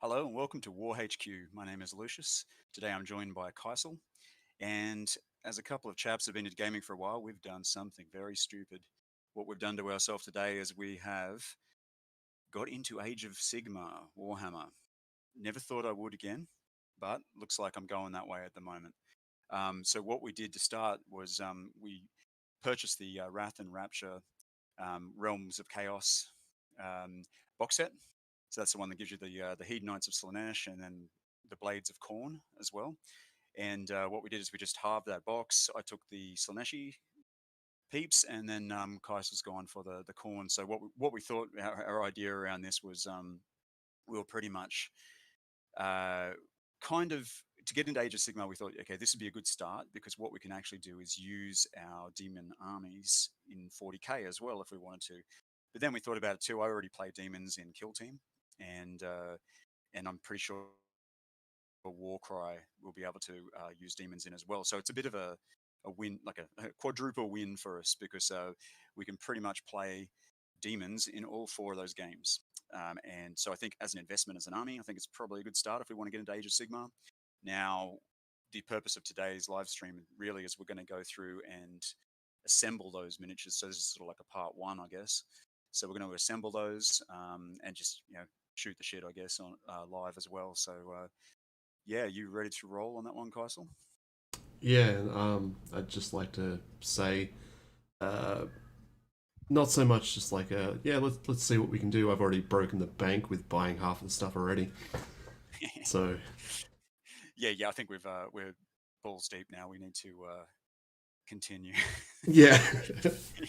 Hello and welcome to WarHQ. My name is Lucius. Today I'm joined by Kaisel, and as a couple of chaps have been into gaming for a while, we've done something very stupid. What we've done to ourselves today is we have got into Age of Sigmar, Warhammer. Never thought I would again, but looks like I'm going that way at the moment. So what we did to start was we purchased the Wrath and Rapture Realms of Chaos um, box set. So that's the one that gives you the Heed Knights of Slaanesh and then the Blades of Khorne as well. And what we did is we just halved that box. I took the Slaaneshi peeps, and then Kais was gone for the Khorne. So what we thought our idea around this was we were pretty much uh, kind of to get into Age of Sigmar. We thought, okay, this would be a good start because what we can actually do is use our demon armies in 40k as well if we wanted to. But then we thought about it too. I already play demons in Kill Team, and I'm pretty sure Warcry will be able to use demons in as well. So it's a bit of a win, like a quadruple win for us because we can pretty much play demons in all four of those games. And so I think as an investment as an army, I think it's probably a good start if we want to get into Age of Sigmar. Now, the purpose of today's live stream really is we're going to go through and assemble those miniatures. So this is sort of like a part one, I guess. So we're going to assemble those and just shoot the shit, I guess, on live as well. So yeah, you ready to roll on that one, Kaisel? Yeah, I'd just like to say, uh, not so much just like yeah, let's see what we can do. I've already broken the bank with buying half of the stuff already. So Yeah. I think we're balls deep now. We need to continue. yeah,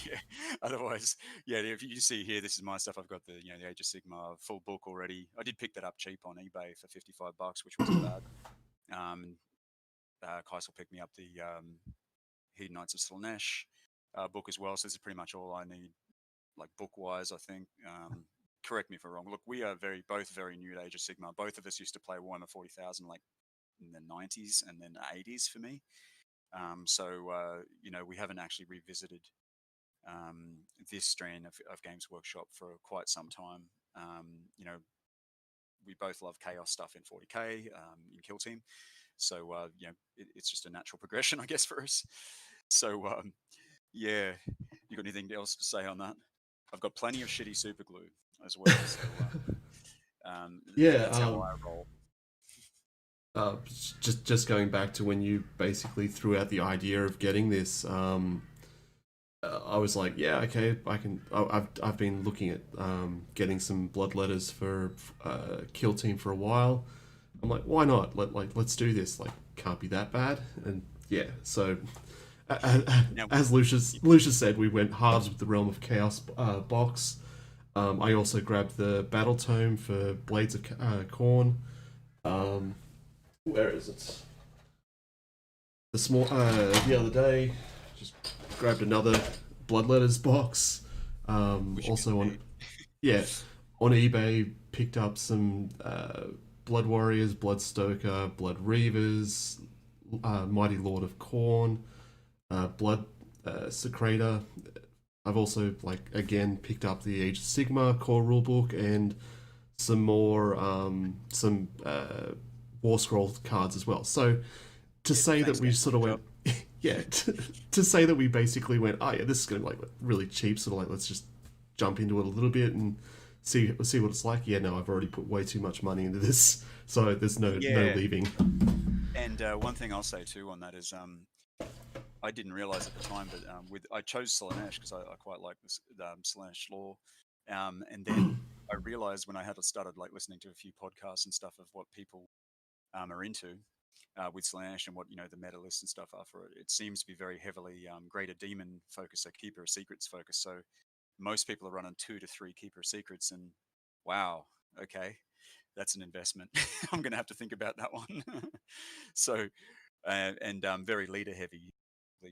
Yeah. Otherwise, yeah. If you see here, this is my stuff. I've got the Age of Sigma full book already. I did pick that up cheap on eBay for $55, which wasn't bad. Um, Kaisel picked me up the Hidden Knights of Slaanesh book as well. So this is pretty much all I need, like book wise. I think. Correct me if I'm wrong. Look, we are both very new to Age of Sigma. Both of us used to play Warhammer 40,000 like in the 90s and then 80s for me. We haven't actually revisited this strain of Games Workshop for quite some time. Um, you know, we both love chaos stuff in 40k in Kill Team, so it's just a natural progression, I guess, for us. So yeah, you got anything else to say on that? I've got plenty of shitty super glue as well, so yeah. that's how I roll. Uh, just going back to when you basically threw out the idea of getting this. I was like, yeah, okay, I can. I've been looking at getting some blood letters for Kill Team for a while. I'm like, why not? Let's do this. Like, can't be that bad. And yeah, so Now, as Lucius said, we went halves with the Realm of Chaos box. I also grabbed the Battle Tome for Blades of Khorne. Um, where is it? The other day, just grabbed another Bloodletters box. which you Also on need. yeah on eBay picked up some Blood Warriors, Blood Stoker, Blood Reavers, Mighty Lord of Khorne, Blood Secretor. I've also again picked up the Age of Sigma core rulebook and some more some War Scroll cards as well. So to Yeah, say that thanks, we game. sort of Job. went yeah to say that we basically went, oh yeah, this is going to be like really cheap, sort of like let's just jump into it a little bit and see what it's like. Yeah, no, I've already put way too much money into this, so there's no Yeah, leaving. and one thing I'll say too on that is I didn't realize at the time, but I chose Slaanesh because I quite like this Slaanesh lore, and then I realized when I had started like listening to a few podcasts and stuff of what people are into with Slaanesh and what the meta lists and stuff are for it. It seems to be very heavily greater demon focus, so keeper of secrets focus. So most people are running 2 to 3 keeper of secrets, and wow, okay, that's an investment. I'm going to have to think about that one. So and very leader heavy. The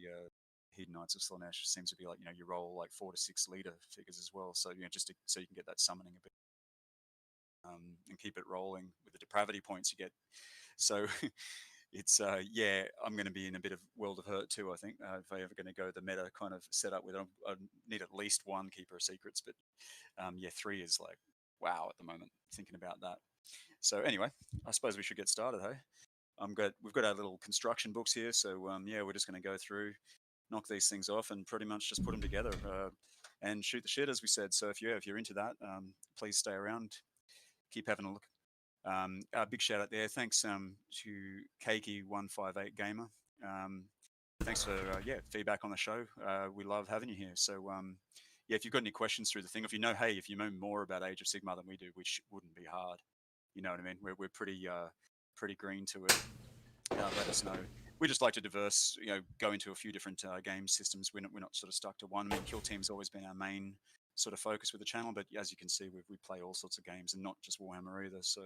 Hidden Knights of Slaanesh seems to be like you roll like 4 to 6 leader figures as well. So so you can get that summoning a bit and keep it rolling with the depravity points you get. So it's yeah, I'm going to be in a bit of world of hurt too. I think if I ever going to go the meta kind of setup with it, I need at least one keeper of secrets. But yeah, three is like wow at the moment. Thinking about that. So anyway, I suppose we should get started, hey? We've got our little construction books here, so yeah, we're just going to go through, knock these things off, and pretty much just put them together and shoot the shit, as we said. So if you're into that, please stay around, keep having a look. A big shout out there. Thanks to Keiki158 Gamer. Um, Thanks for feedback on the show. We love having you here. So yeah, if you've got any questions through the thing, if you know, hey, if you know more about Age of Sigmar than we do, which wouldn't be hard, you know what I mean? We're pretty green to it. Let us know. We just like to go into a few different game systems. We're not sort of stuck to one. I mean, Kill Team's always been our main sort of focus with the channel, but as you can see, we play all sorts of games and not just Warhammer either. So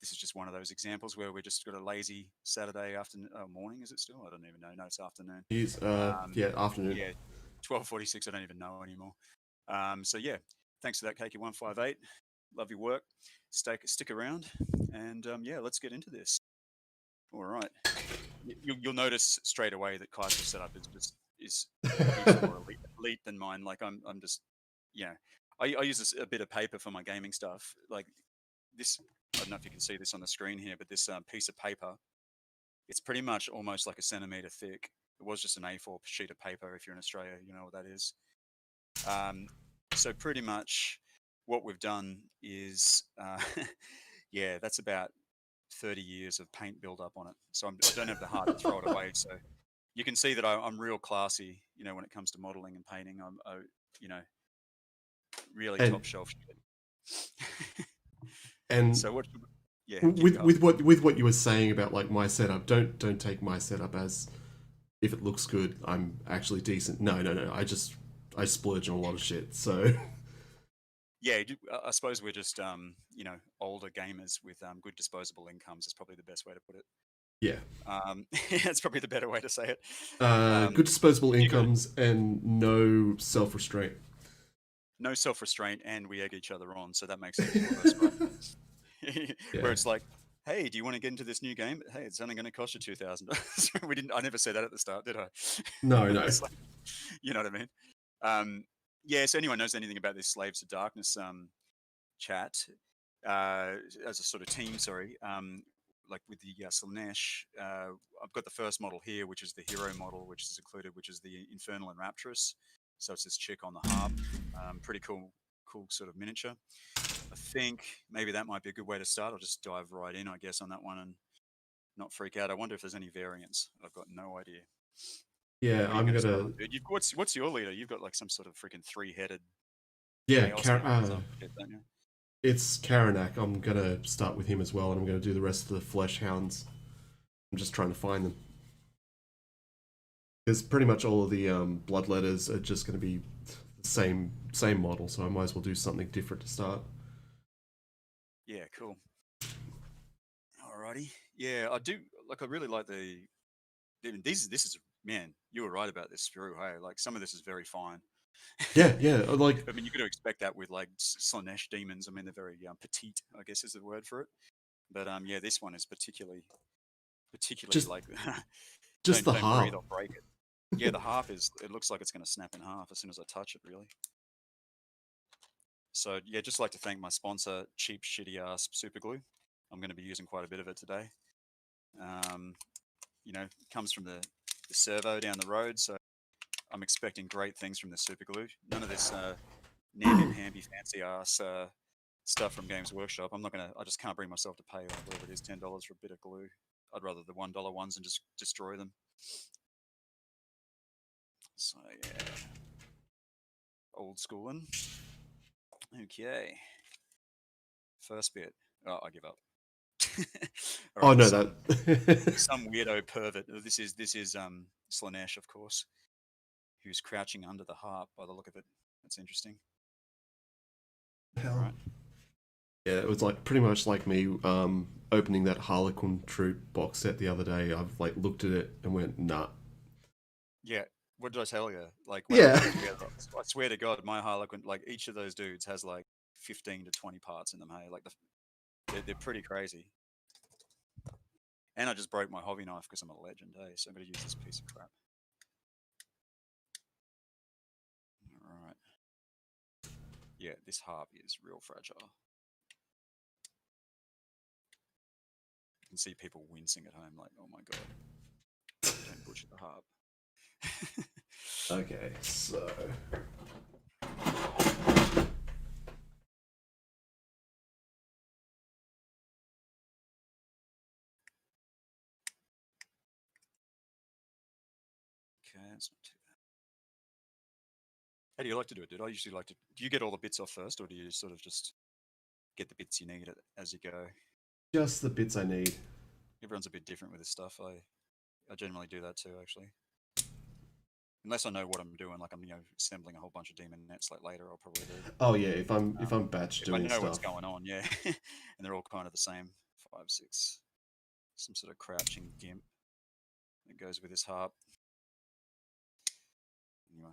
this is just one of those examples where we just got a lazy Saturday afternoon, morning. Is it still? I don't even know. No, it's afternoon. He's yeah, afternoon. Yeah, 12:46. I don't even know anymore. So yeah, thanks for that, KK158. Love your work. Stick around, and yeah, let's get into this. All right. You'll notice straight away that Kaiser's setup is heaps more elite than mine. Like I'm just yeah. I use a bit of paper for my gaming stuff. Like this, I don't know if you can see this on the screen here, but this piece of paper, it's pretty much almost like a centimeter thick. It was just an A4 sheet of paper. If you're in Australia, you know what that is. So pretty much what we've done is, yeah, that's about 30 years of paint build-up on it. So I don't have the heart to throw it away. So you can see that I'm real classy, you know, when it comes to modeling and painting. You know, really And top shelf shit. and So what? Yeah, keep with going. what you were saying about like my setup, don't take my setup as if it looks good, I'm actually decent. No. I splurge on a lot of shit. So Yeah, I suppose we're just you know, older gamers with good disposable incomes is probably the best way to put it. yeah, That's probably the better way to say it. good disposable You got incomes and no self restraint. no self-restraint, and we egg each other on, so that makes the two of us, right? Where Yeah, it's like, hey, do you want to get into this new game? Hey, it's only going to cost you $2,000. We didn't. I never said that at the start, did I? no. It's like, you know what I mean? Um, yeah. So anyone knows anything about this Slaves of Darkness chat as a sort of team? Sorry. Like with the Slaanesh, I've got the first model here, which is the hero model, which is included, which is the Infernal and Rapturous. So it's this chick on the harp. Pretty cool sort of miniature. I think maybe that might be a good way to start. I'll just dive right in, I guess, on that one and not freak out. I wonder if there's any variants. I've got no idea. Yeah, What are you I'm going to start gonna. on, dude? What's your leader? You've got like some sort of freaking three-headed Yeah, chaos hound or something, don't you? it's Karanak. I'm gonna start with him as well, and I'm gonna do the rest of the flesh hounds. I'm just trying to find them because pretty much all of the bloodletters are just gonna be the same model, so I might as well do something different to start. Yeah, cool. Alrighty. Yeah, I do. Like, I really like the. This is man. You were right about this, Spiru. Hey, like some of this is very fine. Yeah, like I mean, you got to expect that with like Slaanesh demons. I mean, they're very petite, I guess is the word for it. But yeah, this one is particularly just like just the don't breathe, harp. I'll break it. Yeah, the half is. It looks like it's going to snap in half as soon as I touch it. Really. So yeah, just like to thank my sponsor, cheap shitty ass super glue. I'm going to be using quite a bit of it today. Um, you know, comes from the servo down the road, so I'm expecting great things from the super glue. None of this namby-pamby fancy ass stuff from Games Workshop. I just can't bring myself to pay like whatever it is, $10 for a bit of glue. I'd rather the $1 ones and just destroy them. So yeah, old schooling. Okay, first bit. Oh, I give up. All Oh right, no, that. some weirdo pervert. This is Slaanesh, of course, who's crouching under the harp by the look of it. That's interesting. All Hell. right. Yeah, it was like pretty much like me opening that Harlequin Troop box set the other day. I've like looked at it and went, nah. Yeah. What did I tell you? Like when I Yeah. put it together, I swear to God, my Harlequin, like each of those dudes has like 15 to 20 parts in them. Hey, like they're pretty crazy. And I just broke my hobby knife because I'm a legend. Hey, so I'm gonna use this piece of crap. All right. Yeah, this harp is real fragile. can see people wincing at home, like, oh my god, don't butcher the harp. Okay, so Okay, that's not too bad. How do you like to do it, dude? I usually like to. Do you get all the bits off first, or do you sort of just get the bits you need as you go? just the bits I need. Everyone's a bit different with this stuff. I generally do that too, actually. Unless I know what I'm doing, like I'm assembling a whole bunch of demon nets. Like later, I'll probably do. Oh yeah, if I'm batch If I doing know what's stuff. going on, yeah, and they're all kind of the same. 5, 6, some sort of crouching gimp that goes with this harp. Anyway,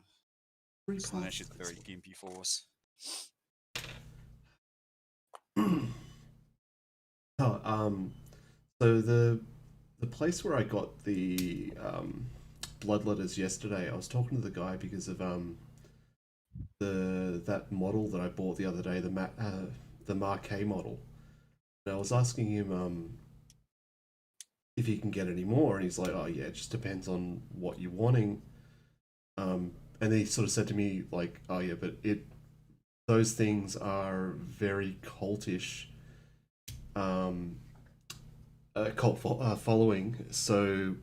Three Slanesh parts is of a this very gimpy force. one. Oh, so the place where I got the bloodletters yesterday, I was talking to the guy because of the that model that I bought the other day, the Marquet model. And I was asking him if he can get any more, and he's like, "Oh yeah, it just depends on what you're wanting." And he sort of said to me like, "Oh yeah, but it those things are very cultish, um, following, so."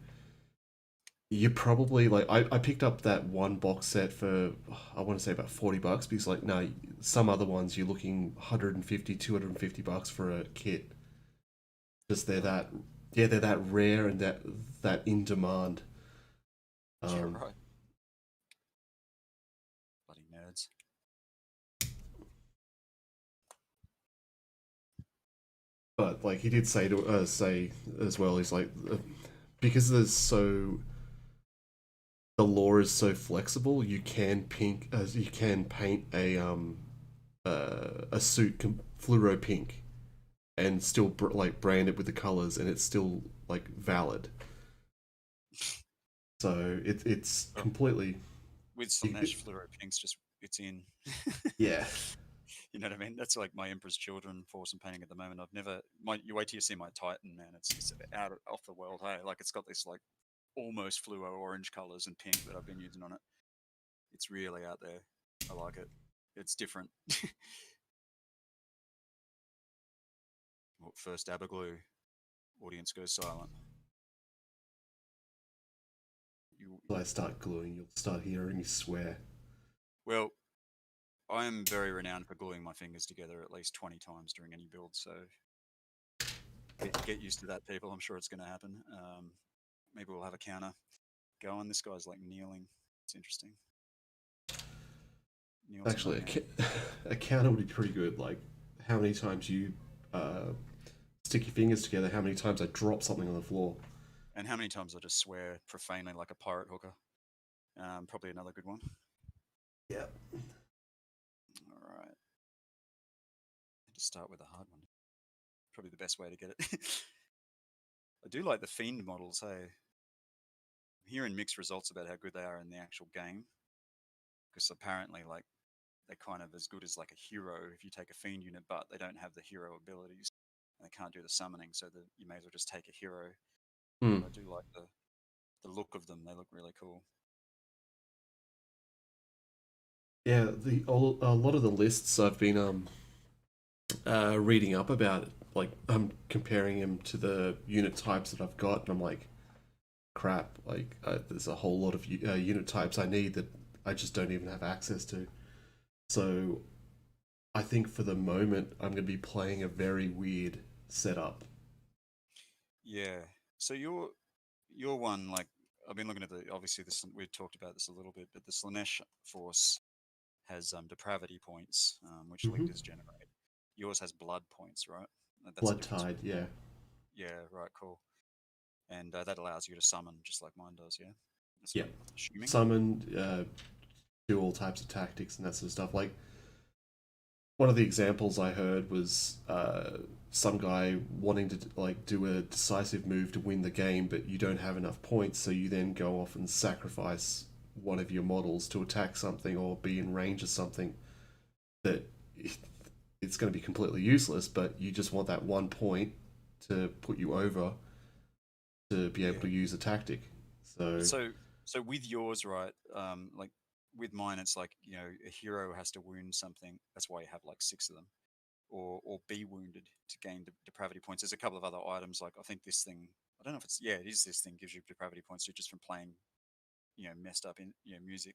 You probably like I picked up that one box set for I want to say about $40 because like no some other ones you're looking 150 $250 for a kit because they're Really? that yeah they're that rare and that in demand. Yeah, um right. Bloody nerds. but like he did say as well, he's like because there's so the lore is so flexible, you can you can paint a suit fluoro pink and still like brand it with the colors, and it's still like valid. So it's Well, completely with you, Slanesh, fluoro pink's just it's in. yeah. You know what I mean? That's like my Emperor's Children force and painting at the moment. I've never. You wait till you see my Titan, man. It's out off the world. Hey, like it's got this like almost fluo orange colors and pink that I've been using on it. It's really out there. I like it. It's different. Well, first dab of glue. Audience goes silent. You When I start gluing, you'll start hearing me swear. well, I am very renowned for gluing my fingers together at least 20 times during any build. So get used to that, people. I'm sure it's going to happen. Maybe we'll have a counter going. This guy's like kneeling. It's interesting. Kneels in my Actually, hand. a counter would be pretty good. Like how many times you uh, stick your fingers together, how many times I drop something on the floor. And how many times I just swear profanely like a pirate hooker. Probably another good one. Yeah. All right. Just start with a hard one. Probably the best way to get it. I do like the Fiend models, hey. I'm hearing mixed results about how good they are in the actual game. Because apparently, like, they're kind of as good as like a hero if you take a Fiend unit, but they don't have the hero abilities. And they can't do the summoning, so you may as well just take a hero. Hmm. But I do like the look of them. They look really cool. Yeah, a lot of the lists I've been reading up about, like I'm comparing them to the unit types that I've got, and I'm like, crap, like there's a whole lot of unit types I need that I just don't even have access to. So I think for the moment I'm going to be playing a very weird setup. Yeah. So you're one like I've been looking at the obviously this we talked about this a little bit, but the Slanesh force has depravity points, which Hmm. leaders generate. Yours has blood points, right? That's the Blood difference Tide, between yeah, yeah, right, cool. And that allows you to summon just like mine does, yeah. That's what yeah. I'm assuming. Summon, do all types of tactics and that sort of stuff. Like one of the examples I heard was some guy wanting to like do a decisive move to win the game, but you don't have enough points, so you then go off and sacrifice one of your models to attack something or be in range of something that it's going to be completely useless, but you just want that 1 point to put you over to be able Yeah. to use a tactic. So So so with yours, right? Like with mine, it's like a hero has to wound something. That's why you have like six of them, or be wounded to gain depravity points. There's a couple of other items. Like I think this thing. I don't know if it's yeah, it is this thing gives you depravity points just from playing messed up in music.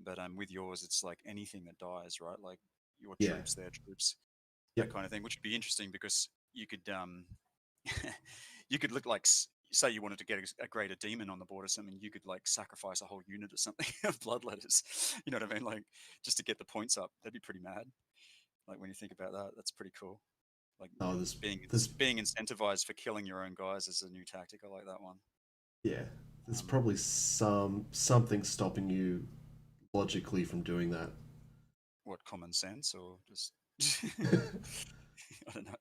But with yours, it's like anything that dies, right? Like your yeah, troops, their troops, that yep. kind of thing, which would be interesting because you could you could look like say you wanted to get a greater demon on the board or something, you could like sacrifice a whole unit or something of bloodletters. You know what I mean? Like just to get the points up. That'd be pretty mad. Like when you think about that, that's pretty cool. Like Oh, being there's being incentivized for killing your own guys is a new tactic. I like that one. yeah, there's Um, probably something stopping you logically from doing that. what common sense or just I don't know.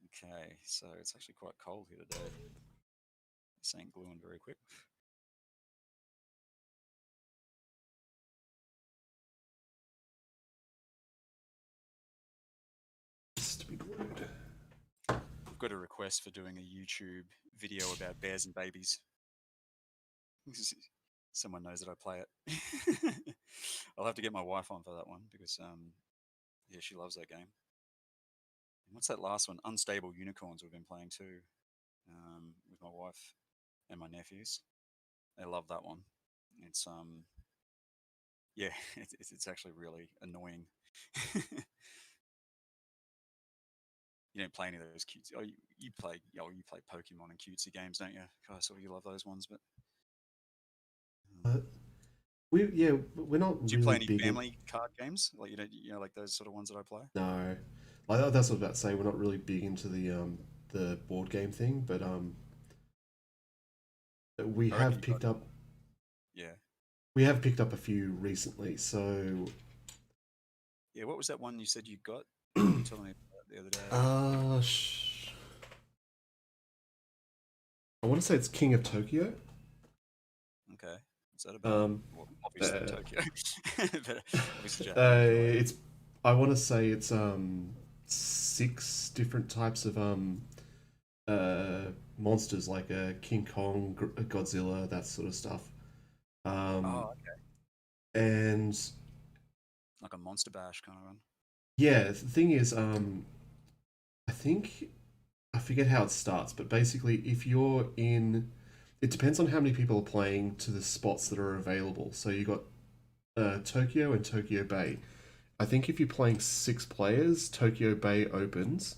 Okay, so it's actually quite cold here today. This ain't gluing very quick. Just to be glued. We've got a request for doing a YouTube video about bears and babies. Someone knows that I play it. I'll have to get my wife on for that one because yeah, she loves that game. And what's that last one? Unstable Unicorns we've been playing too with my wife and my nephews. They love that one. It's yeah, it's actually really annoying. You don't play any of those cutesy. Oh, you play Pokemon and cutesy games, don't you? I saw you love those ones, but um, Uh, we're not do you play really any big in. family card games? Like like those sort of ones that I play. No, like that's what I was about to say. We're not really big into the board game thing, but we I reckon have you got picked up yeah, we have picked up a few recently. So yeah. What was that one you said you got? You were telling me about the other day. uh, I want to say it's King of Tokyo. Okay, what's that about? Um, Well, obviously uh, Tokyo, but obviously Japanese, right? it's I want to say it's six different types of monsters like King Kong, Godzilla, that sort of stuff. Um, Oh, and like a Monster Bash kind of one. yeah, the thing is, I think I forget how it starts, but basically, if you're in, it depends on how many people are playing to the spots that are available. So you got Tokyo and Tokyo Bay. I think if you're playing six players, Tokyo Bay opens.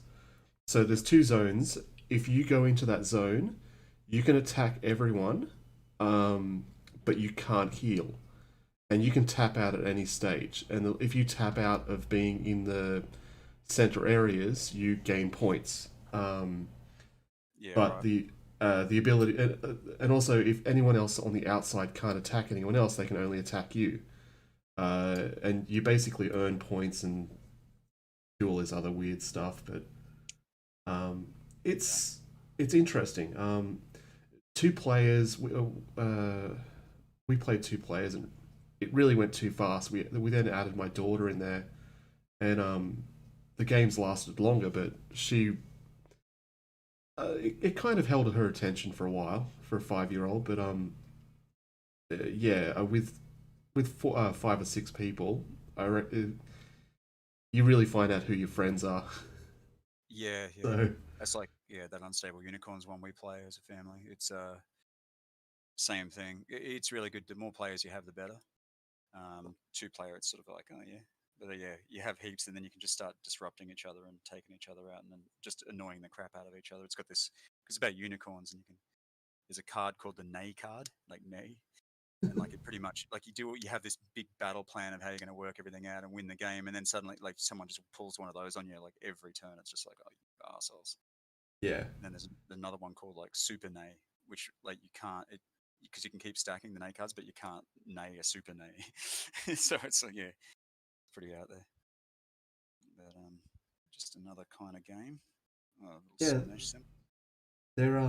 So there's Yep. two zones. If you go into that zone, you can attack everyone, um, but you can't heal. And you can tap out at any stage. And if you tap out of being in the center areas, you gain points. Yeah, But right. the ability, and also if anyone else on the outside can't attack anyone else, they can only attack you. And you basically earn points and do all this other weird stuff. But um, Okay. it's it's interesting. Two players. We played two players, and it really went too fast. We then added my daughter in there, and the games lasted longer, but it kind of held her attention for a while for a 5 year old. But yeah, with five or six people, you really find out who your friends are. Yeah, yeah. So That's like yeah, that Unstable Unicorns one we play as a family. It's same thing. It's really good. The more players you have, the better. Two player, it's sort of like oh yeah, but yeah, you have heaps, and then you can just start disrupting each other and taking each other out, and then just annoying the crap out of each other. It's got this because it's about unicorns, and you can. There's a card called the Nay card, like Nay, and like it pretty much like you have this big battle plan of how you're going to work everything out and win the game, and then suddenly like someone just pulls one of those on you like every turn. It's just like oh you assholes. yeah, And then there's another one called like Super Nay, which like you can't it because you can keep stacking the Nay cards, but you can't Nay a Super Nay. So it's like yeah, pretty out there. But just another kind of game. Oh, a little yeah, Slaanesh sim. they're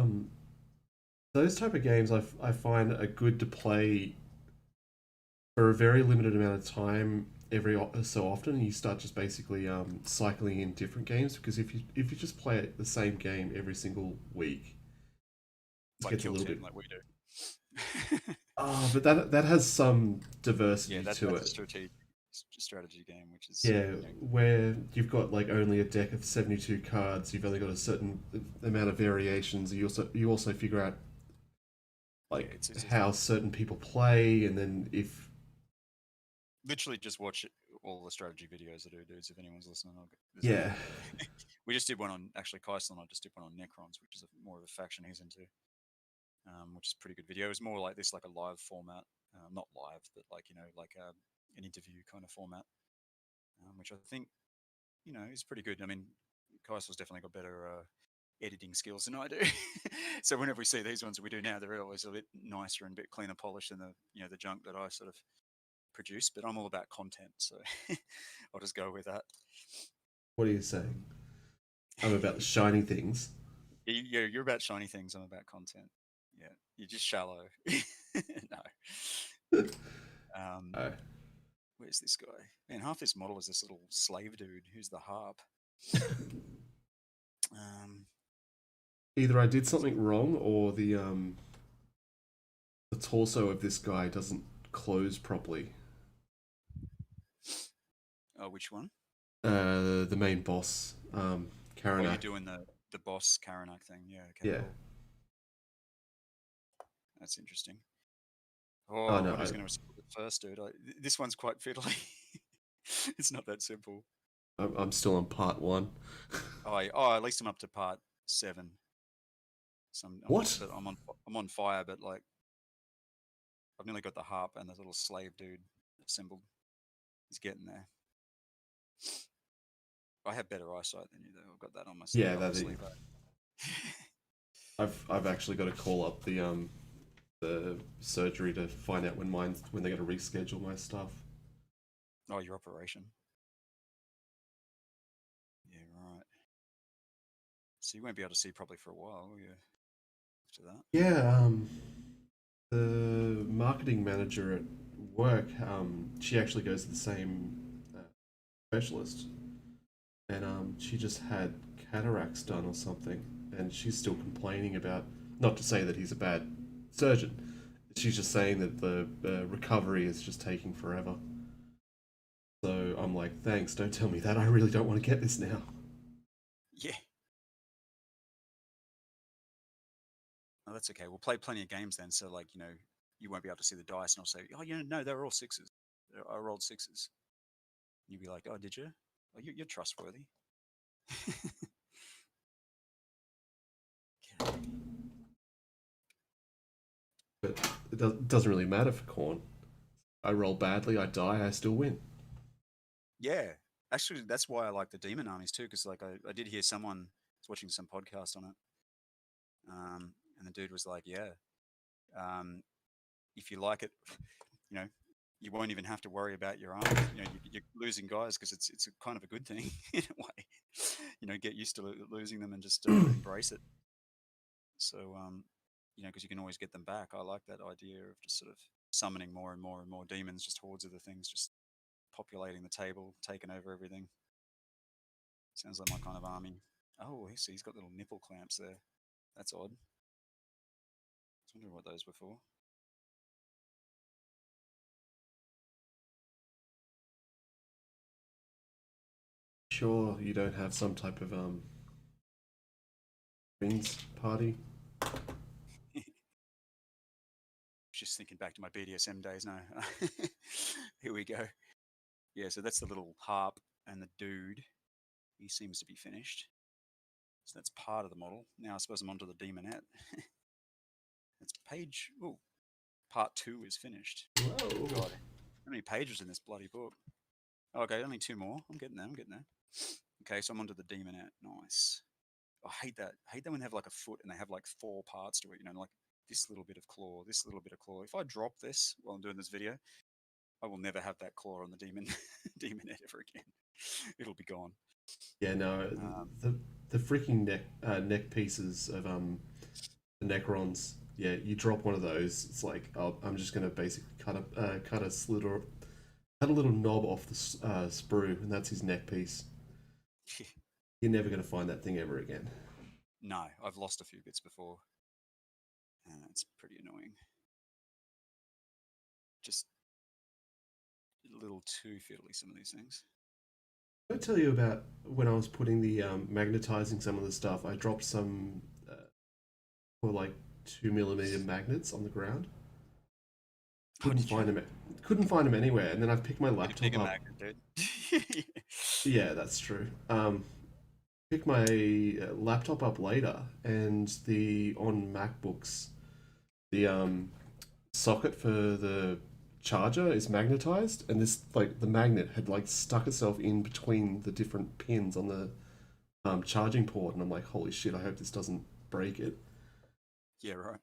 those type of games I find are good to play for a very limited amount of time every so often, and you start just basically cycling in different games. Because if you just play the same game every single week, it Like gets a kill little team, bit. like we do. Ah, but that has some Yeah, diversity to that's a it. strategy game, which is Yeah, where you've got like only a deck of 72 cards, you've only got a certain amount of variations. You also figure out yeah, like it's how certain people play, and then if literally just watch all the strategy videos I do, dudes. If anyone's listening, there's a yeah, we just did one on actually Kysel and I just did one on Necrons, which is more of a faction he's into, which is a pretty good video. It's more like this, like a live format, not live, but like like an interview kind of format, which I think is pretty good. I mean, Kysel's definitely got better editing skills than I do. So whenever we see these ones that we do now, they're always a bit nicer and a bit cleaner polished than the junk that I sort of produce. But I'm all about content, so I'll just go with that. what are you saying? I'm about the shiny things. You're about shiny things. I'm about content. Yeah, you're just shallow. No. Um, Oh. where's this guy? Man, half this model is this little slave dude who's the harp. Um, Either I did something wrong, or the torso of this guy doesn't close properly. oh, which one? The main boss, Oh, you're Karanak. doing the boss Karanak thing. Yeah. Okay. Yeah. Cool. That's interesting. Oh Oh, no, what is going to respond first, dude? This one's quite fiddly. It's not that simple. I'm still on part one. At least I'm up to part 7. So What? but I'm on fire. But like, I've nearly got the harp and the little slave dude assembled. He's getting there. I have better eyesight than you, though. I've got that on my Yeah, up my that sleeve. Eh? I've actually got to call up the surgery to find out when they're going to reschedule my stuff. Oh, your operation. Yeah, right. So you won't be able to see probably for a while, will you? After that. Yeah, the marketing manager at work, she actually goes to the same specialist, and she just had cataracts done or something, and she's still complaining about. Not to say that he's a bad surgeon, she's just saying that the recovery is just taking forever. So I'm like, thanks, don't tell me that. I really don't want to get this now. Yeah. Oh, that's okay. We'll play plenty of games then. So like you won't be able to see the dice, and I'll say, oh, no, they're all sixes. I rolled sixes. And you'll be like, oh, did you? Oh, you're trustworthy. Okay. But doesn't really matter for corn. I roll badly, I die, I still win. Yeah, actually, that's why I like the demon armies too, because like I did hear someone was watching some podcast on it, and the dude was like, yeah, um, if you like it, you know, you won't even have to worry about your armies. You're losing guys because it's a kind of a good thing in a way. Get used to losing them and just embrace it. So because you can always get them back. I like that idea of just sort of summoning more and more and more demons, just hordes of the things, just populating the table, taking over everything. Sounds like my kind of army. Oh, I see. He's got little nipple clamps there. That's odd. I was wondering what those were for. Sure, you don't have some type of Queen's party. Just thinking back to my BDSM days. No, here we go. Yeah, so that's the little harp and the dude. He seems to be finished. So that's part of the model. Now I suppose I'm onto the demonette. That's page. Oh, part 2 is finished. Whoa. God, how many pages in this bloody book? Okay, only 2 more. I'm getting there. I'm getting there. Okay, so I'm onto the demonette. Nice. I hate that. I hate that when they have like a foot and they have like 4 parts to it. Like this little bit of claw, this little bit of claw. If I drop this while I'm doing this video, I will never have that claw on the demonette ever again. It'll be gone. Yeah, no, Um, the freaking neck pieces of the Necrons. Yeah, you drop one of those, it's like, oh, I'm just gonna basically cut a slit or had a little knob off the sprue, and that's his neck piece. You're never going to find that thing ever again. No, I've lost a few bits before. It's pretty annoying. Just a little too fiddly, some of these things. I'll tell you about when I was putting the magnetizing some of the stuff. I dropped some for like 2 millimeter magnets on the ground. Oh, Couldn't did you? find them. Couldn't find them anywhere. And then I've picked my Need a laptop bigger up. magnet, dude. Yeah, that's true. Picked my laptop up later, and the on MacBooks, the socket for the charger is magnetized, and this like the magnet had like stuck itself in between the different pins on the charging port, and I'm like, holy shit! I hope this doesn't break it. Yeah, right.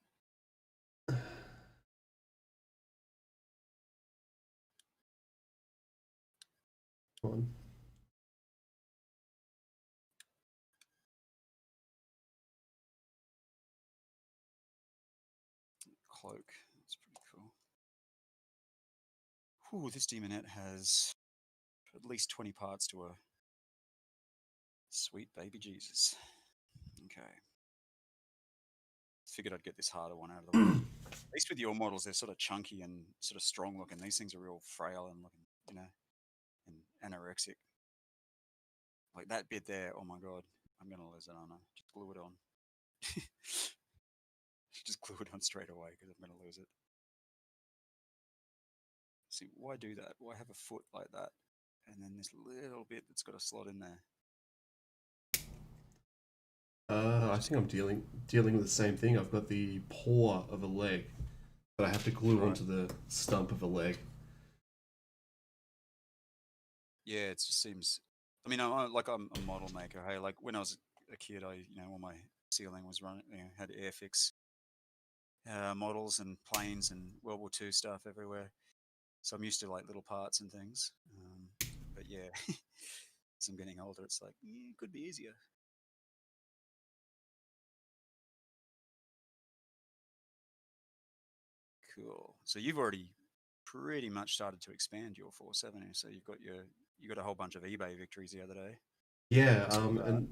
Come on. Cloak. That's pretty cool. Ooh, this demonette has at least 20 parts to a sweet baby Jesus. Okay. Figured I'd get this harder one out of the way. At least with your models, they're sort of chunky and sort of strong looking. These things are real frail and looking, and anorexic. Like that bit there, oh my god, I'm gonna lose it, aren't I? Just glue it on. Just glue it on straight away because I'm gonna lose it. See, why do that? Why have a foot like that? And then this little bit that's got a slot in there. I Just think I'm dealing with the same thing. I've got the paw of a leg that I have to glue right. onto the stump of a leg. Yeah, it just seems. I mean, I'm a model maker. Hey, like when I was a kid, all my ceiling was running, had Airfix models and planes and World War II stuff everywhere. So I'm used to like little parts and things. But yeah, as I'm getting older, it's like, yeah, it could be easier. Cool. So you've already pretty much started to expand your force, haven't you? So you got a whole bunch of eBay victories the other day. Yeah, To and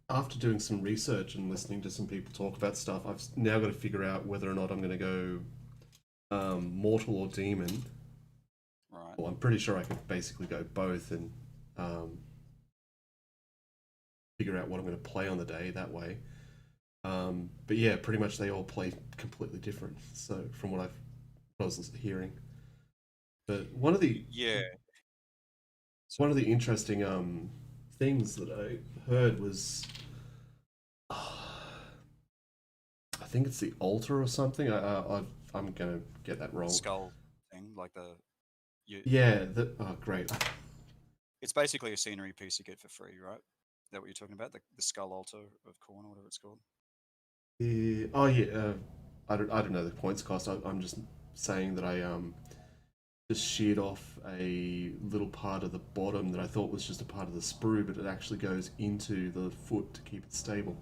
after doing some research and listening to some people talk about stuff, I've now got to figure out whether or not I'm going to go mortal or demon. right. Well, I'm pretty sure I could basically go both and um, figure out what I'm going to play on the day that way. But yeah, pretty much they all play completely different. So from what I was hearing, but Yeah. one Sorry. of the interesting things that I heard was I think it's the altar or something. I'm gonna get that The wrong. skull thing, like the you. Yeah, oh great. It's basically a scenery piece you get for free, right? Is that what you're talking about? The skull altar of corn or whatever it's called. Yeah, oh yeah, I don't know the points cost. I'm just saying that I just sheared off a little part of the bottom that I thought was just a part of the sprue, but it actually goes into the foot to keep it stable.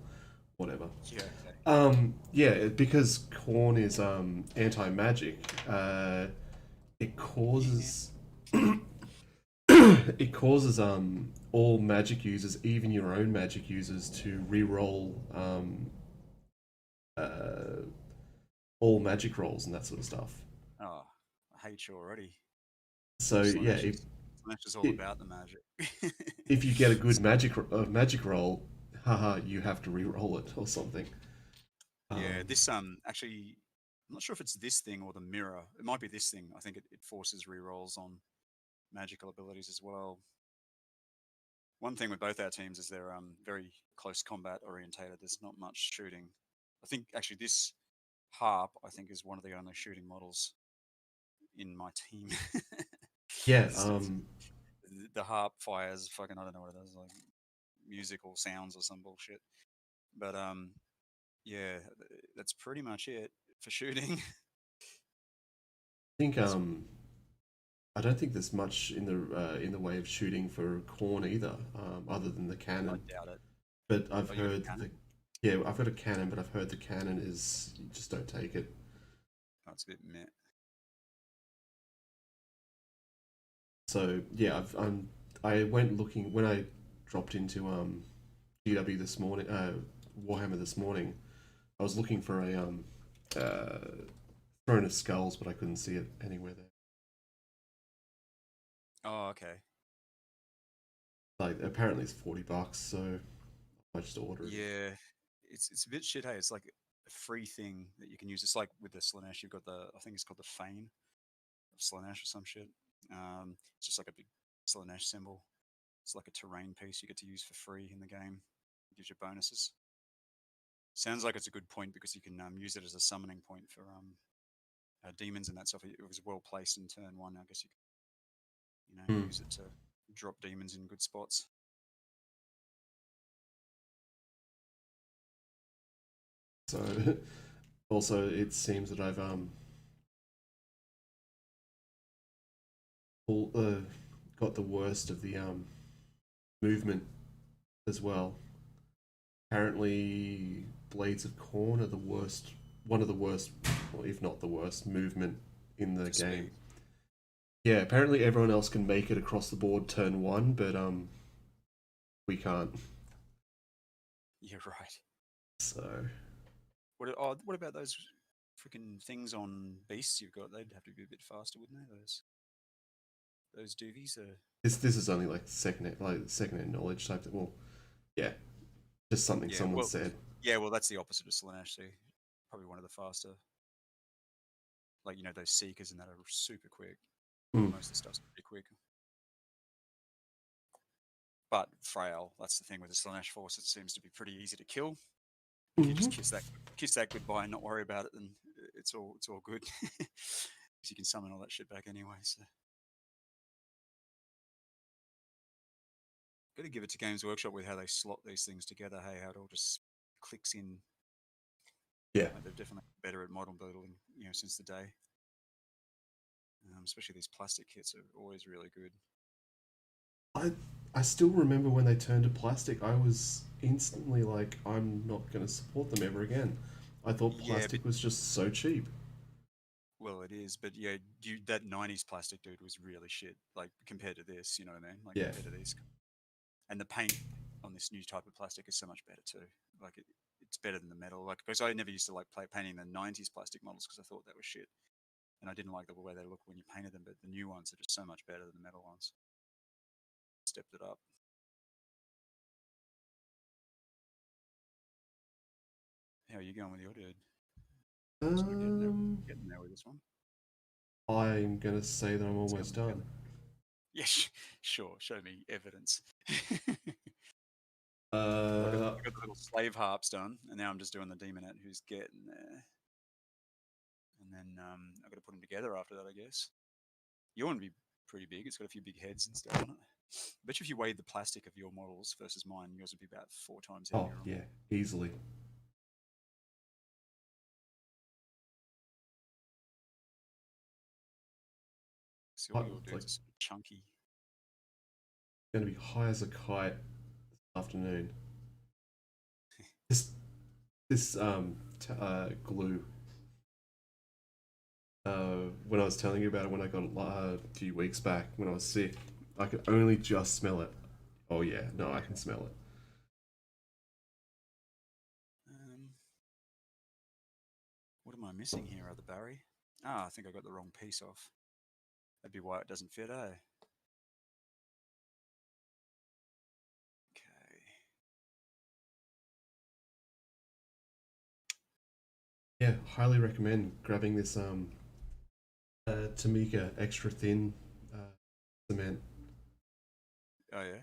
Whatever. Yeah. Okay. Yeah, because corn is anti magic. It Yeah. causes it causes all magic users, even your own magic users, to re-roll uh, all magic rolls and that sort of stuff. Oh, I hate you already. So yeah, Slash is all it, about the magic. if you get a good So, magic roll, haha, you have to re-roll it or something. yeah, Um, this actually, I'm not sure if it's this thing or the mirror. It might be this thing. I think it forces rerolls on magical abilities as well. One thing with both our teams is they're very close combat orientated. There's not much shooting. I think actually this harp I think is one of the only shooting models in my team. yeah, It's- the harp fires fucking, I don't know what it does, like musical sounds or some bullshit. But yeah, that's pretty much it for shooting. I think It's I don't think there's much in the way of shooting for corn either, other than the I cannon. doubt it. But I've Oh, you got a heard cannon? yeah, I've got a cannon, but I've heard the cannon is you just don't take it. Oh, it's a bit meh. So yeah, I went looking when I dropped into GW this morning, Warhammer this morning. I was looking for a uh, Throne of Skulls, but I couldn't see it anywhere there. Oh, okay. Like apparently it's $40, so I just order it. Yeah, it's a bit shit. Hey, it's like a free thing that you can use. It's like with the Slanesh, you've got the I think it's called the Fane of Slanesh or some shit. It's just like a big Slanesh symbol. It's like a terrain piece you get to use for free in the game. It gives you bonuses. Sounds like it's a good point because you can use it as a summoning point for demons and that stuff. It was well placed in turn one. I guess you Hmm. use it to drop demons in good spots. So also it seems that I've all, got the worst of the movement as well. Apparently, Blades of Corn are the worst, one of the worst, or if not the worst, movement in the For game. speed. Yeah, apparently everyone else can make it across the board turn one, but we can't. You're right. So What about those freaking things on beasts you've got? They'd have to be a bit faster, wouldn't they? Those doovies are. this is only like second hand knowledge type. Well, yeah, just something Yeah, someone well, said. yeah, well, that's the opposite of Slanesh. So probably one of the faster, like those seekers and that are super quick. Hmm. Most of the stuff's pretty quick, but frail. That's the thing with the Slanesh force. It seems to be pretty easy to kill. If you Mm-hmm. just kiss that goodbye and not worry about it, then it's all good. Because you can summon all that shit back anyway. So got to give it to Games Workshop with how they slot these things together. Hey, how it all just clicks in. Yeah, Like they're definitely better at model building, since the day. Especially these plastic kits are always really good. I I still remember when they turned to plastic. I was instantly like, I'm not going to support them ever again. I thought Yeah, but plastic was just so cheap. well, it is. But yeah, that '90s plastic dude was really shit. Like compared to this, you know what I mean? Like Yeah, compared to these, and the paint on this new type of plastic is so much better too. Like it's better than the metal. Like because I never used to like play painting the '90s plastic models because I thought they were shit, and I didn't like the way they look when you painted them. But the new ones are just so much better than the metal ones. Stepped it up. How are you going with your dude? Sort of um, getting there with this one. I'm going to say that I'm It's almost coming done. together. Yeah, sure. Show me evidence. Well, Uh, I got the little slave harps done, and now I'm just doing the demonette who's getting there. And then I've got to put them together after that, I guess. Your one would be pretty big. It's got a few big heads and stuff on it. I bet you if you weighed the plastic of your models versus mine, yours would be about 4 times oh heavier or yeah, more. easily. See, all your It's like dudes are sort of chunky. going to be high as a kite this afternoon. This glue. When I was telling you about it when I got it a few weeks back when I was sick, I could only just smell it. Oh yeah, no, I can Yeah. smell it. Um, what am I missing here, other Barry? Ah, I think I got the wrong piece off. That'd be why it doesn't fit, eh? Okay. Yeah, highly recommend grabbing this Tamika extra thin uh, cement. Oh, yeah?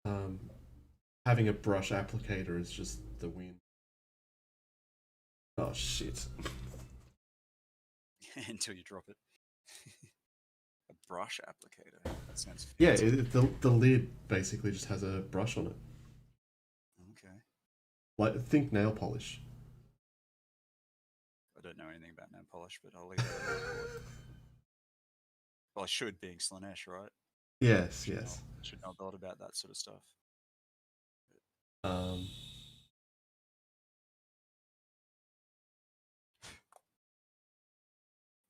Um, Having a brush applicator is just the win. Oh shit. Until you drop it. A brush applicator. That sounds Yeah, fancy. the lid basically just has a brush on it. Okay. Like think nail polish. I don't know anything about nail polish, but I'll leave that on record. Well, I should, being Slanesh, right? Yes, Should know, yes. should know a lot about that sort of stuff. Um,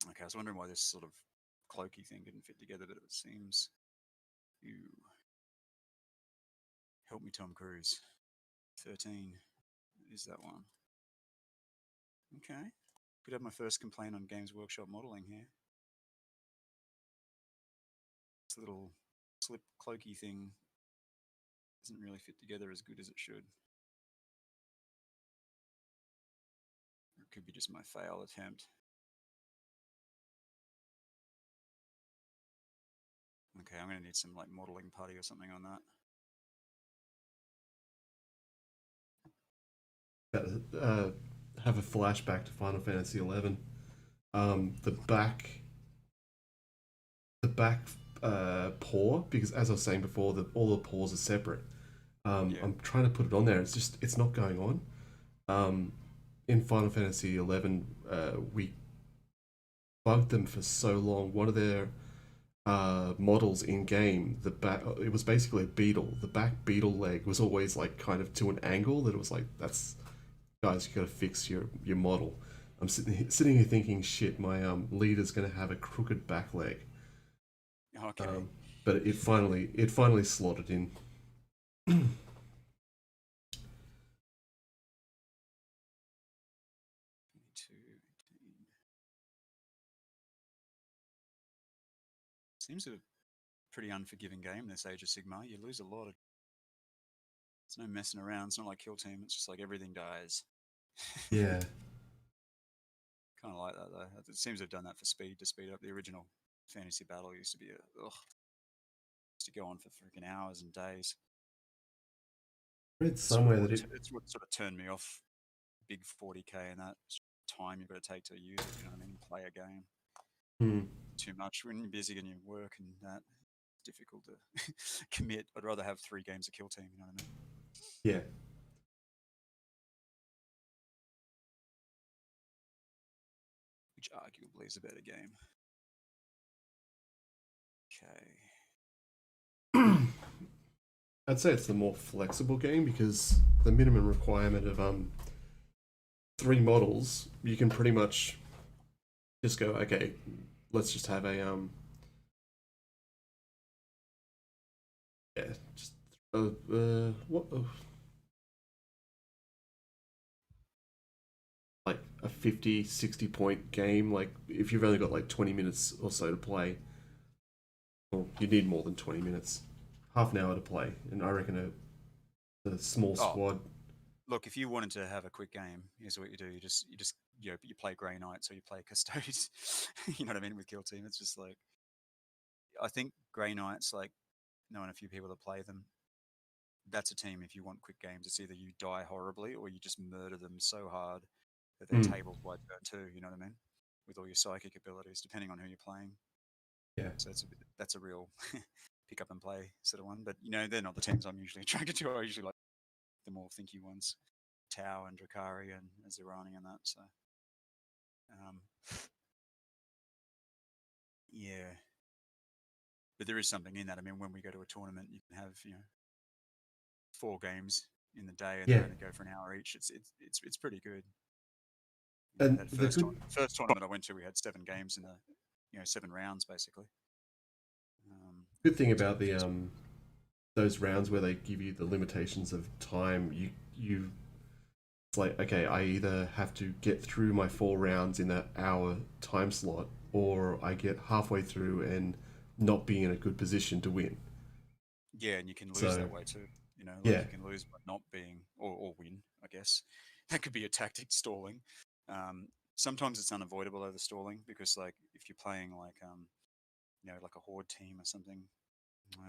Okay, I was wondering why this sort of cloaky thing didn't fit together, but it seems. You help me, Tom Cruise. 13 is that one. Okay. Could have my first complaint on Games Workshop modeling here. This little slip cloaky thing doesn't really fit together as good as it should. Or it could be just my fail attempt. Okay, I'm going to need some like modeling putty or something on that. Have a flashback to Final Fantasy 11. The back paw, because as I was saying before, all the paws are separate. Yeah. I'm trying to put it on there. It's not going on. In Final Fantasy 11, we bugged them for so long. One of their models in game, the back, it was basically a beetle. The back beetle leg was always like kind of to an angle that it was like, that's, guys, you got to fix your model. I'm sitting here thinking, shit, my leader's gonna have a crooked back leg. Okay. But it finally slotted in. 22, 18. Seems a pretty unforgiving game, this Age of Sigmar. You lose a lot of. There's no messing around. It's not like Kill Team. It's just like everything dies. Yeah. Kind of like that though. It seems they've done that for speed to speed up. The original fantasy battle used to be used to go on for freaking hours and days. I read somewhere that It's what sort of turned me off big 40k and that time you've got to take to use it. You know what I mean? Play a game. Hmm. Too much when you're busy and you work and that. It's difficult to commit. I'd rather have 3 games of Kill Team. You know what I mean? Yeah. Which arguably is a better game. Okay. I'd say it's the more flexible game because the minimum requirement of 3 models, you can pretty much just go, okay, let's just have a yeah, just what like a 50-60 point game. Like if you've only got like 20 minutes or so to play, well, you need more than 20 minutes, half an hour to play, and I reckon a small Oh, squad. look, if you wanted to have a quick game, here's what you do. You play Grey Knights or you play Custodes. You know what I mean with Kill Team. It's just like I think Grey Knights, like knowing a few people that play them, that's a team. If you want quick games, it's either you die horribly or you just murder them so hard that they're Mm, tabled by turn 2. You know what I mean? With all your psychic abilities, depending on who you're playing. yeah. So that's a real pick up and play sort of one. But you know, they're not the teams I'm usually attracted to. I usually like the more thinky ones, Tau and Drakari and Zirani and that. So um, yeah, but there is something in that. I mean, when we go to a tournament, you can have 4 games in the day, and they Yeah. only go for an hour each. It's pretty good. And That the good first tournament I went to, we had 7 games in the 7 rounds basically. good thing So about the feels those rounds where they give you the limitations of time, you it's like, okay, I either have to get through my 4 rounds in that hour time slot, or I get halfway through and not be in a good position to win. yeah, and you can lose So that way too. Like yeah. you can lose by not being or win, I guess. That could be a tactic stalling. Sometimes it's unavoidable over stalling because like if you're playing like like a horde team or something.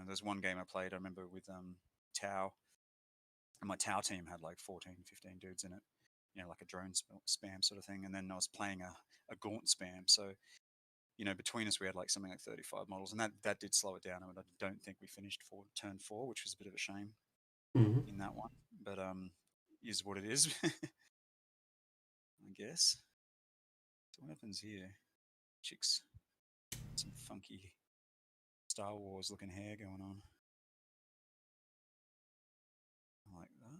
There's one game I played, I remember with Tau, and my Tau team had like 14, 15 dudes in it, like a drone spam sort of thing. And then I was playing a gaunt spam. So, between us, we had like something like 35 models, and that did slow it down. I don't think we finished for turn 4, which was a bit of a shame Hmm. in that one. But is what it is, I guess. So what happens here? Chicks, some funky Star Wars looking hair going on. I like that.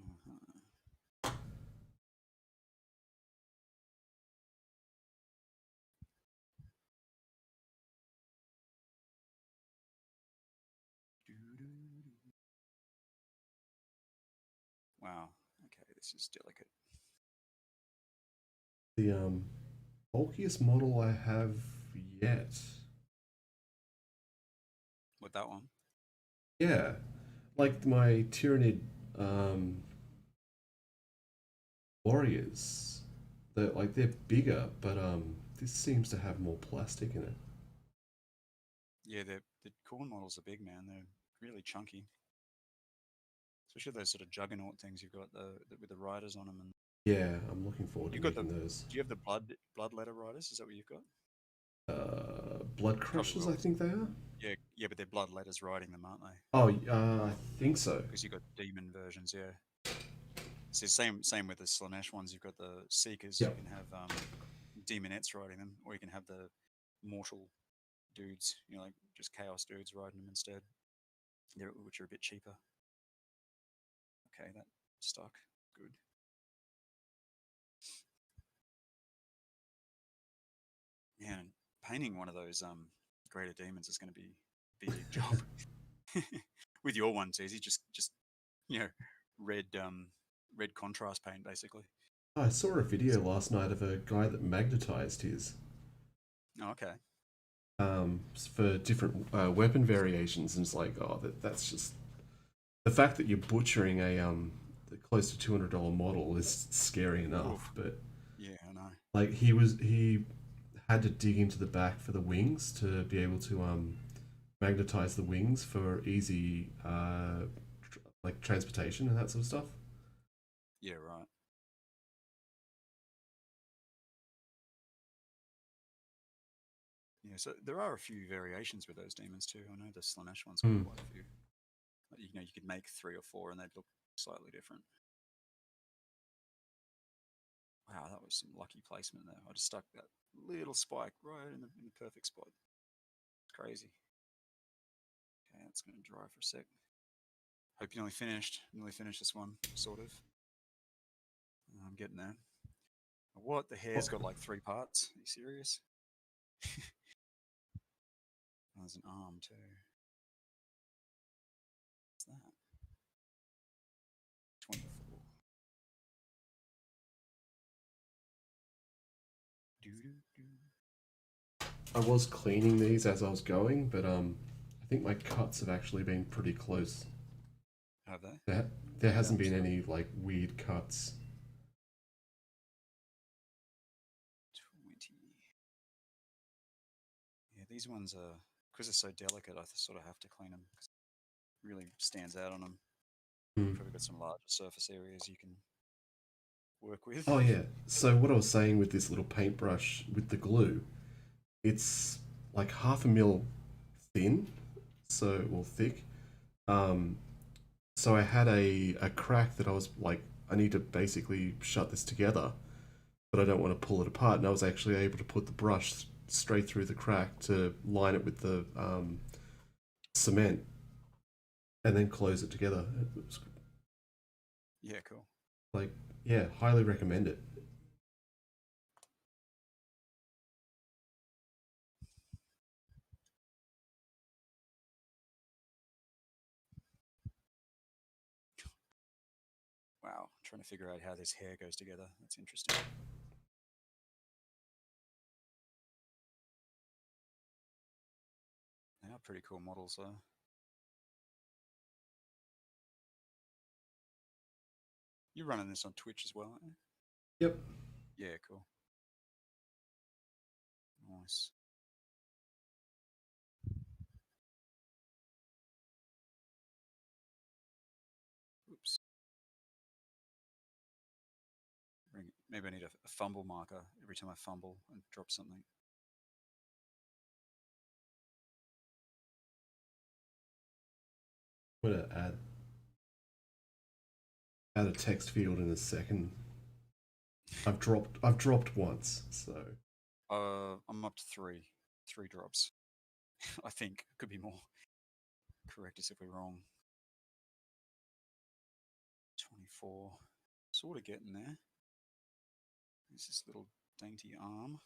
Uh-huh. Wow. Okay, this is delicate. The bulkiest model I have yet. With that one. Yeah, like my Tyranid um, warriors. They're bigger, but this seems to have more plastic in it. Yeah, the corn models are big, man. They're really chunky. Especially those sort of juggernaut things you've got with the riders on them. And Yeah, I'm looking forward to you've got the. making those. Do you have the bloodletter riders? Is that what you've got? Blood You probably crushers, will. I think they are. Yeah, yeah, but they're bloodletters riding them, aren't they? Oh, I think so. Because you've got demon versions, yeah. So same with the Slanesh ones. You've got the Seekers. You Yep. can have demonettes riding them, or you can have the mortal dudes. Like just chaos dudes riding them instead. Which are a bit cheaper. Okay, that stuck. Good. Man, painting one of those greater demons is going to be a big job. With your ones, easy. Just you know, red red contrast paint basically. I saw a video last night of a guy that magnetized his Oh, okay. for different weapon variations, and it's like, oh, that's just the fact that you're butchering a close to $200 model is scary enough. Oof. But Yeah, I know. like he had to dig into the back for the wings to be able to magnetize the wings for easy like transportation and that sort of stuff. Yeah, right. Yeah, so there are a few variations with those demons too. I know the Slanesh one's got Mm. quite a few. Like, you could make 3 or 4 and they'd look slightly different. Wow, that was some lucky placement there. I just stuck that little spike right in the perfect spot. It's crazy. Okay, that's going to dry for a sec. Hope you nearly finished. Nearly finished this one, sort of. I'm getting there. What? The hair's got like 3 parts? Are you serious? Oh, there's an arm too. What's that? 24. Doo-doo-doo. I was cleaning these as I was going, but I think my cuts have actually been pretty close. Have they? There Yeah, hasn't I'm been sorry. any like weird cuts. 20. Yeah, these ones are, because they're so delicate, I sort of have to clean them because it really stands out on them. Hmm. Probably got some larger surface areas you can work with. Oh yeah. So what I was saying with this little paintbrush with the glue, it's like half a mil thin, so or thick. Um, so I had a crack that I was like, I need to basically shut this together, but I don't want to pull it apart. And I was actually able to put the brush straight through the crack to line it with the cement, and then close it together. It was Yeah, cool. like, yeah, highly recommend it. Wow, trying to figure out how this hair goes together. That's interesting. They are pretty cool models, though. You're running this on Twitch as well, aren't you? Yep. Yeah, cool. Nice. Oops. Maybe I need a fumble marker every time I fumble and drop something. I'm gonna add a text field in a second. I've dropped once, so I'm up to 3 drops. I think could be more. Correct us if we're wrong. 24. Sort of getting there. There's this little dainty arm.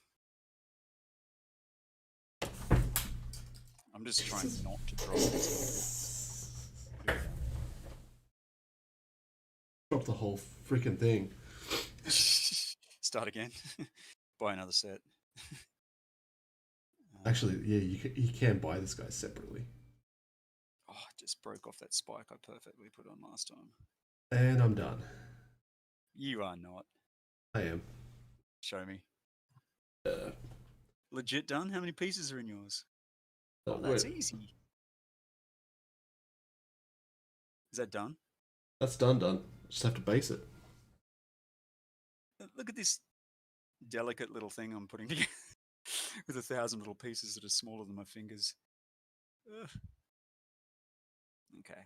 I'm just trying not to drop these. Here we go. Drop the whole freaking thing. Start again. Buy another set. Actually, yeah, you can buy this guy separately. Oh, I just broke off that spike I perfectly put on last time. And I'm done. You are not. I am. Show me. Uh, Legit done? How many pieces are in yours? Oh, wait, that's easy. Is that done? that's done. Just have to base it. Look at this delicate little thing I'm putting together with 1,000 little pieces that are smaller than my fingers. Ugh. Okay,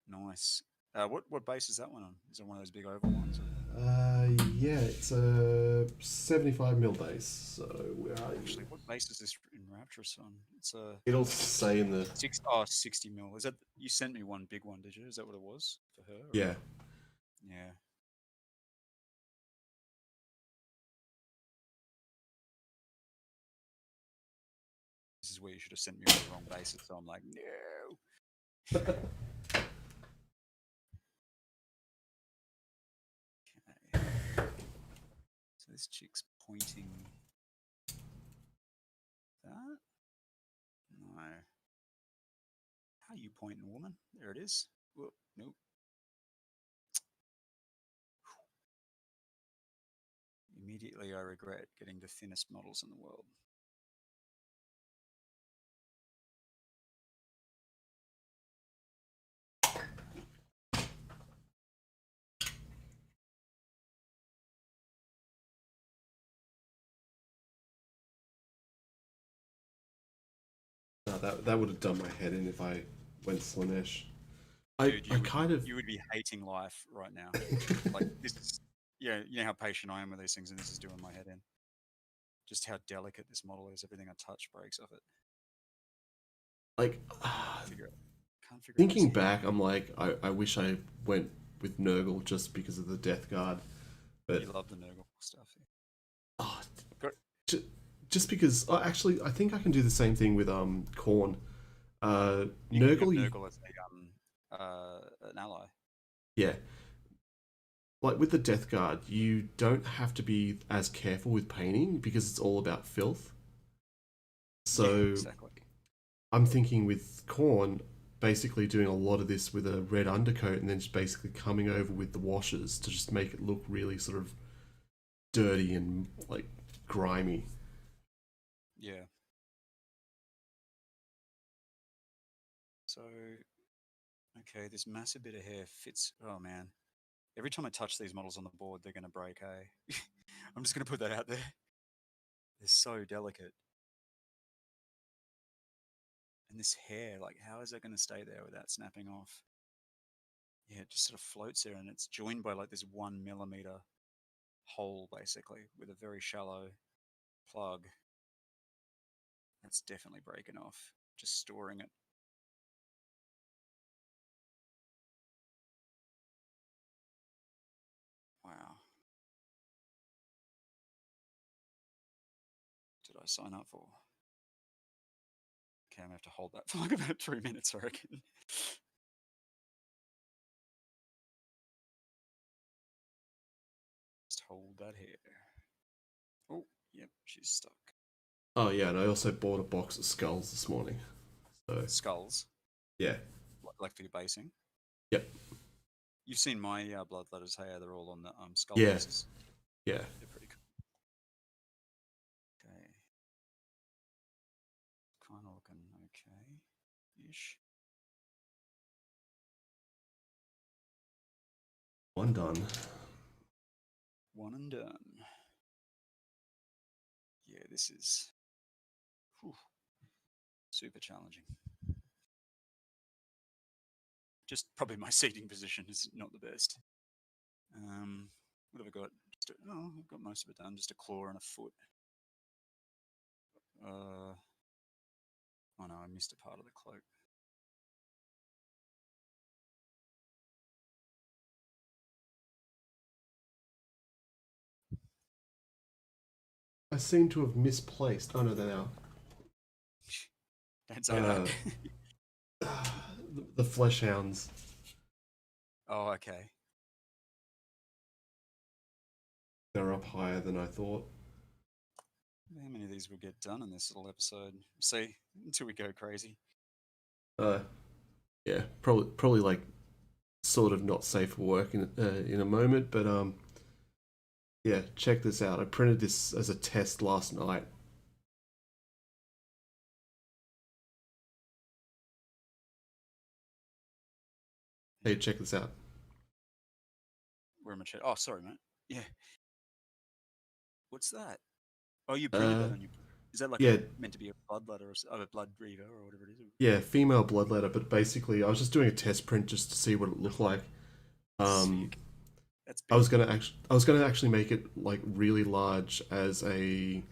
nice. What base is that one on? Is it one of those big oval ones? Or? Yeah, it's a 75 mil base. So where are you? Actually, what base is this in Rapturous on? It's a It'll say in the 60 mil. Is that you sent me one big one? Did you? Is that what it was for her? Or? yeah. Yeah. This is where you should have sent me on the wrong basis. So I'm like, no. Okay. So this chick's pointing that. No. How are you pointing, woman? There it is. Whoop, nope. Immediately, I regret getting the thinnest models in the world. No, that would have done my head in if I went Slanesh. Dude, I kind of you would be hating life right now. Like this is, yeah, you know how patient I am with these things, and this is doing my head in. Just how delicate this model is. Everything I touch breaks off it. like Figure it. Can't figure out this thinking hair. back. I'm like, I wish I went with Nurgle just because of the Death Guard, but You love the Nurgle stuff. Yeah. oh, Got, ju- just because. Oh, actually, I think I can do the same thing with Corn. you can have Nurgle, Nurgle as an ally. yeah. Like with the Death Guard, you don't have to be as careful with painting because it's all about filth. Yeah, So exactly. I'm thinking with Corn, basically doing a lot of this with a red undercoat and then just basically coming over with the washes to just make it look really sort of dirty and like grimy. Yeah. So, okay, this massive bit of hair fits. Oh man, every time I touch these models on the board, they're going to break. Eh? I'm just going to put that out there. They're so delicate. And this hair, like, how is that going to stay there without snapping off? Yeah, it just sort of floats there, and it's joined by like this 1 millimeter hole, basically, with a very shallow plug. That's definitely breaking off. Just storing it. Wow. Did I sign up for? Okay, I'm going to have to hold that for like about 3 minutes, I reckon. Just hold that hair. Oh, yep, she's stuck. Oh yeah, and I also bought a box of skulls this morning. So Skulls, yeah, like for your basing. yep, You've seen my bloodletters, hey, they're all on the skull yeah, bases. yeah. They're pretty cool. Okay. Kind of looking okay-ish. One done. One and done. Yeah, this is whew, super challenging. Just probably my seating position is not the best. What have I got? I've got most of it done. Just a claw and a foot. Oh no, I missed a part of the cloak. I seem to have misplaced. Oh no, they're now. Don't say that. Uh, the flesh hounds. Oh, okay. They're up higher than I thought. How many of these will get done in this little episode? See, until we go crazy. Uh, yeah, probably like sort of not safe for work in a moment, but yeah, check this out. I printed this as a test last night. Hey, check this out. Where am I? Oh, sorry, mate. Yeah. What's that? Oh, you printed Uh, that on your. Is that like a yeah, meant to be a bloodletter or a blood reaver or whatever it is? yeah, female bloodletter, but basically I was just doing a test print just to see what it looked like. Um, Sick. That's I was big. gonna actually make it like really large as a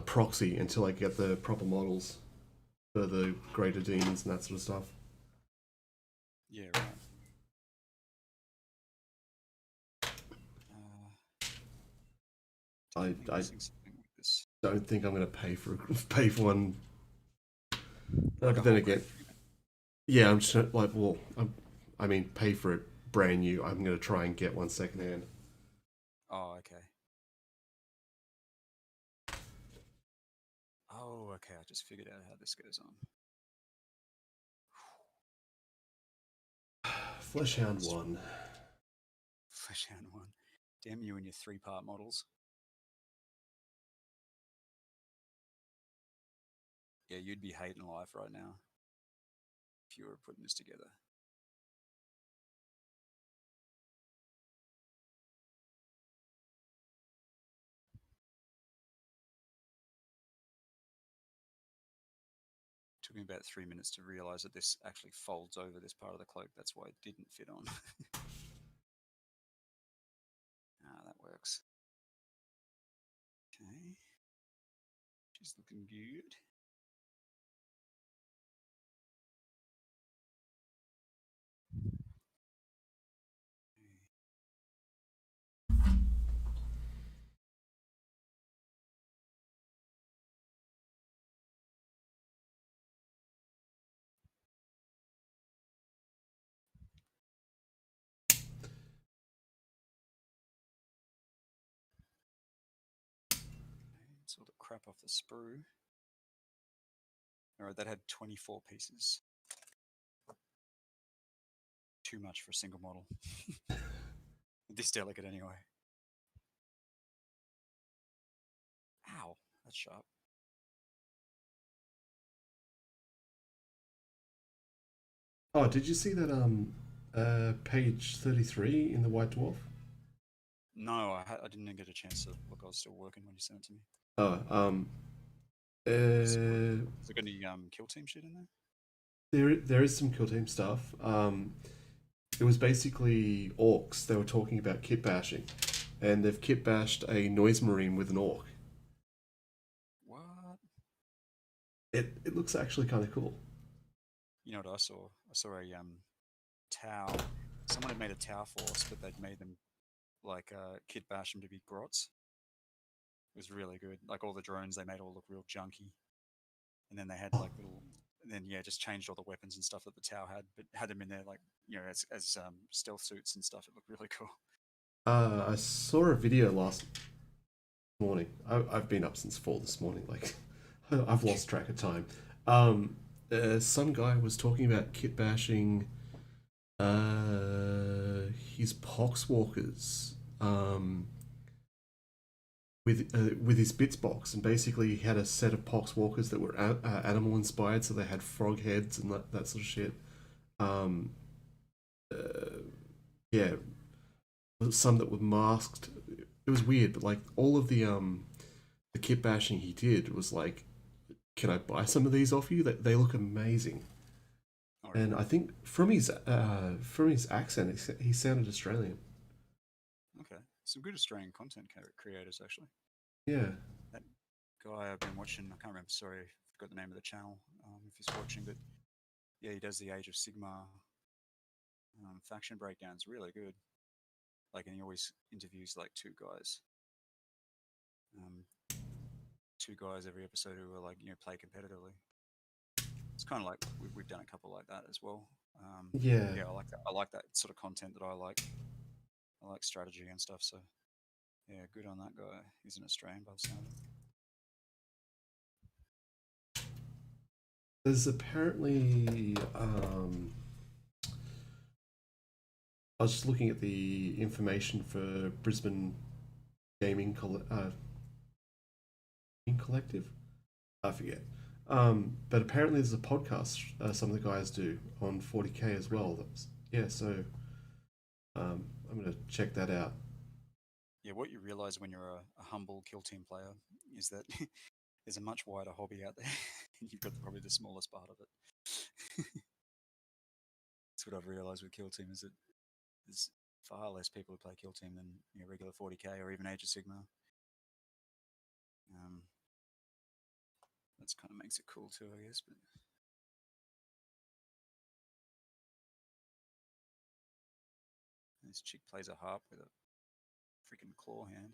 proxy until I get the proper models for the greater demons and that sort of stuff. Yeah, right. Definitely I missing something with this. don't think I'm gonna pay for one. Like a But then whole again, crate of it. yeah, I'm just like, well, I mean, pay for it brand new. I'm gonna try and get one secondhand. Oh, okay. Oh, okay. I just figured out how this goes on. Fleshhound Let's one. flesh out one. Damn you and your three-part models. Yeah, you'd be hating life right now if you were putting this together. Took me about 3 minutes to realize that this actually folds over this part of the cloak. That's why it didn't fit on. Ah, that works. Okay. She's looking good. Sort of crap off the sprue. Alright, that had 24 pieces. Too much for a single model. This delicate anyway. Ow, that's sharp. Oh, did you see that page 33 in the White Dwarf? No, I didn't get a chance to look. I was still working when you sent it to me. Oh, What, uh, has it got any kill team shit in there? there is some Kill Team stuff. It was basically orcs. They were talking about kit bashing, and they've kit bashed a noise marine with an orc. What? It looks actually kind of cool. You know what I saw? I saw a Tau. Someone had made a Tau force, but they'd made them like kit bash them to be grots. It was really good. Like all the drones, they made all look real junky, and then they had like little. And then yeah, just changed all the weapons and stuff that the Tau had, but had them in there like as stealth suits and stuff. It looked really cool. I saw a video last morning. I've been up since 4 this morning. Like, I've lost track of time. Some guy was talking about kit bashing his poxwalkers with his bits box, and basically he had a set of poxwalkers that were animal inspired, so they had frog heads and that sort of shit. Um, uh, yeah, some that were masked. It was weird, but like all of the kit bashing he did was like, can I buy some of these off you? They look amazing. Oh And really? I think from his accent, he sounded Australian. Okay, some good Australian content creators actually. Yeah. That guy I've been watching, I can't remember. Sorry, I forgot the name of the channel. If he's watching, but yeah, he does the Age of Sigmar faction breakdowns. Really good. Like, and he always interviews like um, two guys every episode who are like play competitively. It's kind of like we've done a couple like that as well. Yeah, Yeah, I like that. I like that sort of content that I like. I like strategy and stuff. So yeah, good on that guy. He's an Australian by the sound of it. there's apparently. I was just looking at the information for Brisbane Collective. I forget. But apparently there's a podcast some of the guys do on 40k as well. Yeah, so I'm gonna check that out. Yeah, what you realize when you're a humble kill team player is that there's a much wider hobby out there, and you've got probably the smallest part of it. That's what I've realized with kill team is that there's far less people who play kill team than regular 40k or even Age of Sigmar. Um, that's kind of makes it cool too, I guess. But this chick plays a harp with a freaking claw hand.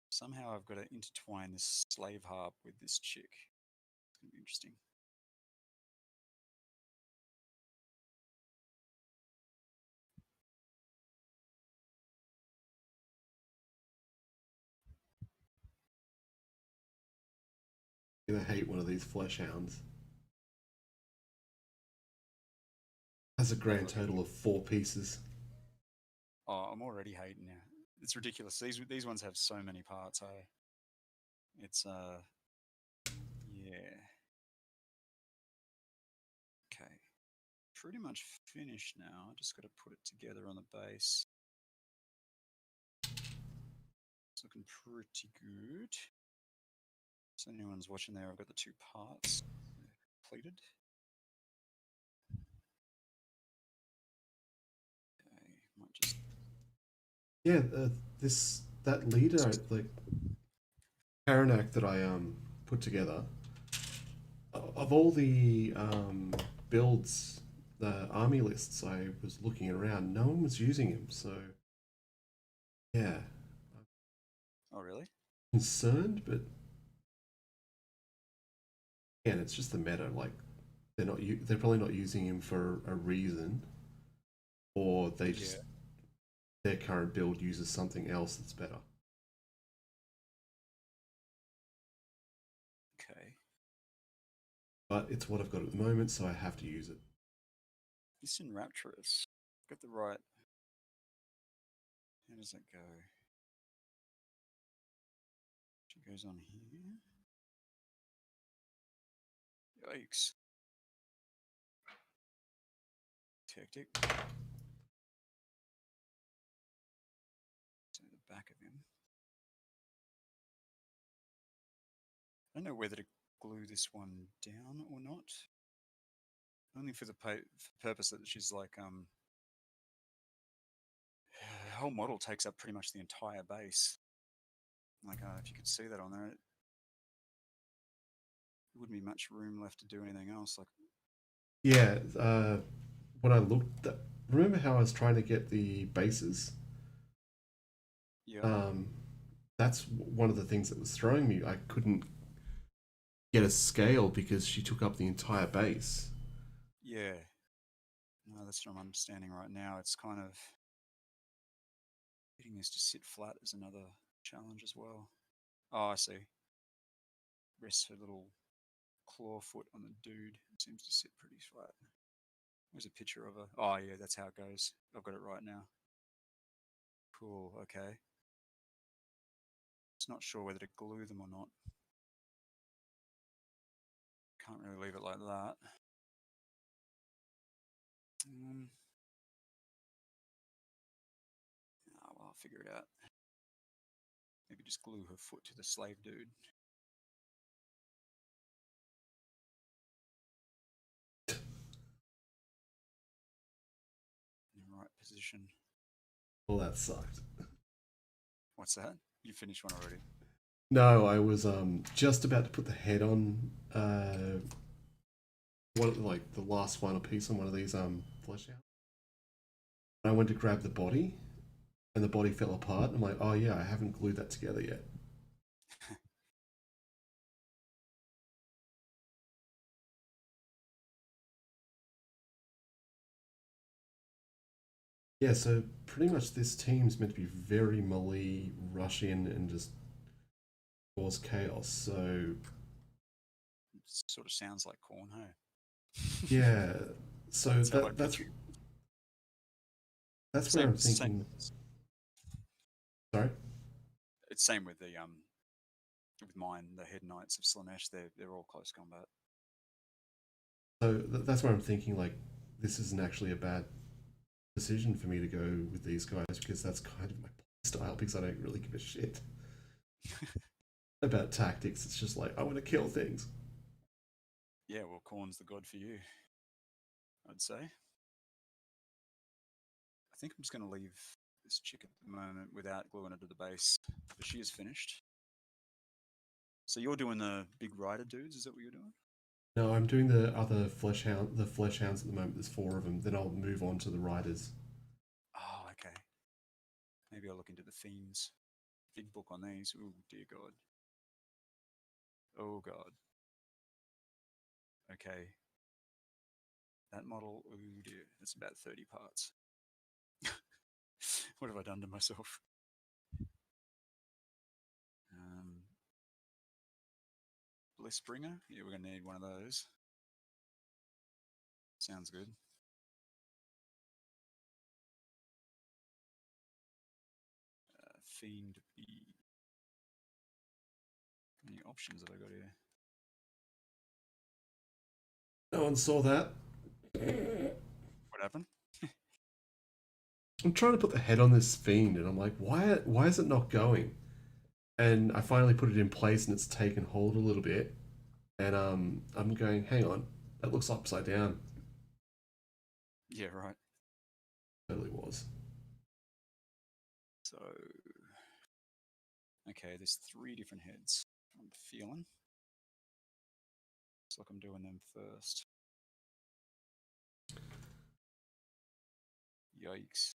Somehow I've got to intertwine this slave harp with this chick. It's going to be interesting. I'm gonna hate one of these flesh hounds. Has a Yeah, grand look, total of 4 pieces. oh, I'm already hating now. It's ridiculous. These ones have so many parts. Hey, it's yeah. Okay, pretty much finished now. I just got to put it together on the base. It's looking pretty good. So anyone's watching there, I've got the 2 parts completed. Okay, might just Yeah, that leader like Paranak that I put together of all the builds, the army lists I was looking around, no one was using him. So yeah, oh really? concerned, but again, it's just the meta. Like they're probably not using him for a reason, or they Yeah. just their current build uses something else that's better. Okay. But it's what I've got at the moment, so I have to use it. This in Rapturous. Got the right. How does that go? She goes on here. Yikes. Tactic. So the back of him. I don't know whether to glue this one down or not. Only for the purpose that she's like her whole model takes up pretty much the entire base. Like if you could see that on there, it wouldn't be much room left to do anything else. Like Yeah, when I looked, remember how I was trying to get the bases? yeah, Um, that's one of the things that was throwing me. I couldn't get a scale because she took up the entire base. yeah. No, that's what I'm understanding right now. It's kind of getting this to sit flat is another challenge as well. Oh, I see. Rests her little claw foot on the dude. It seems to sit pretty flat. There's a picture of her. Oh, yeah, that's how it goes. I've got it right now. Cool, okay. Just not sure whether to glue them or not. Can't really leave it like that. Well, I'll figure it out. Maybe just glue her foot to the slave dude. In the right position. Well, that sucked. What's that? You finished one already? No, I was just about to put the head on one like the last final piece on one of these flesh out. And I went to grab the body, and the body fell apart. I'm like, oh yeah, I haven't glued that together yet. Yeah, so pretty much this team's meant to be very melee, rush in, and just cause chaos. So It sort of sounds like corn, hey? yeah, so That's how I picture. that's where I'm Same. thinking. Sorry. It's same with the with mine. The head knights of Slanesh. They're all close combat. So that's where I'm thinking like this isn't actually a bad decision for me to go with these guys because that's kind of my style because I don't really give a shit about tactics. It's just like I want to kill things. Yeah, well, corn's the god for you, I'd say. I think I'm just going to leave this chick at the moment without gluing it to the base, but she is finished. So you're doing the big rider dudes? Is that what you're doing? No, I'm doing the other flesh hounds at the moment. There's four of them. Then I'll move on to the riders. Oh, okay. Maybe I'll look into the themes. Big book on these. Oh dear God. Oh God. Okay. That model. Oh dear. That's about 30 parts. What have I done to myself? Um, Blissbringer. Yeah, we're gonna need one of those. Sounds good. Fiend B. How many options have I got here? No one saw that. What happened? I'm trying to put the head on this fiend, and I'm like, why is it not going? And I finally put it in place, and it's taken hold a little bit. And I'm going, hang on, that looks upside down. Yeah, right. Totally was. So, okay, there's three different heads. I'm feeling. Looks like I'm doing them first. Yikes.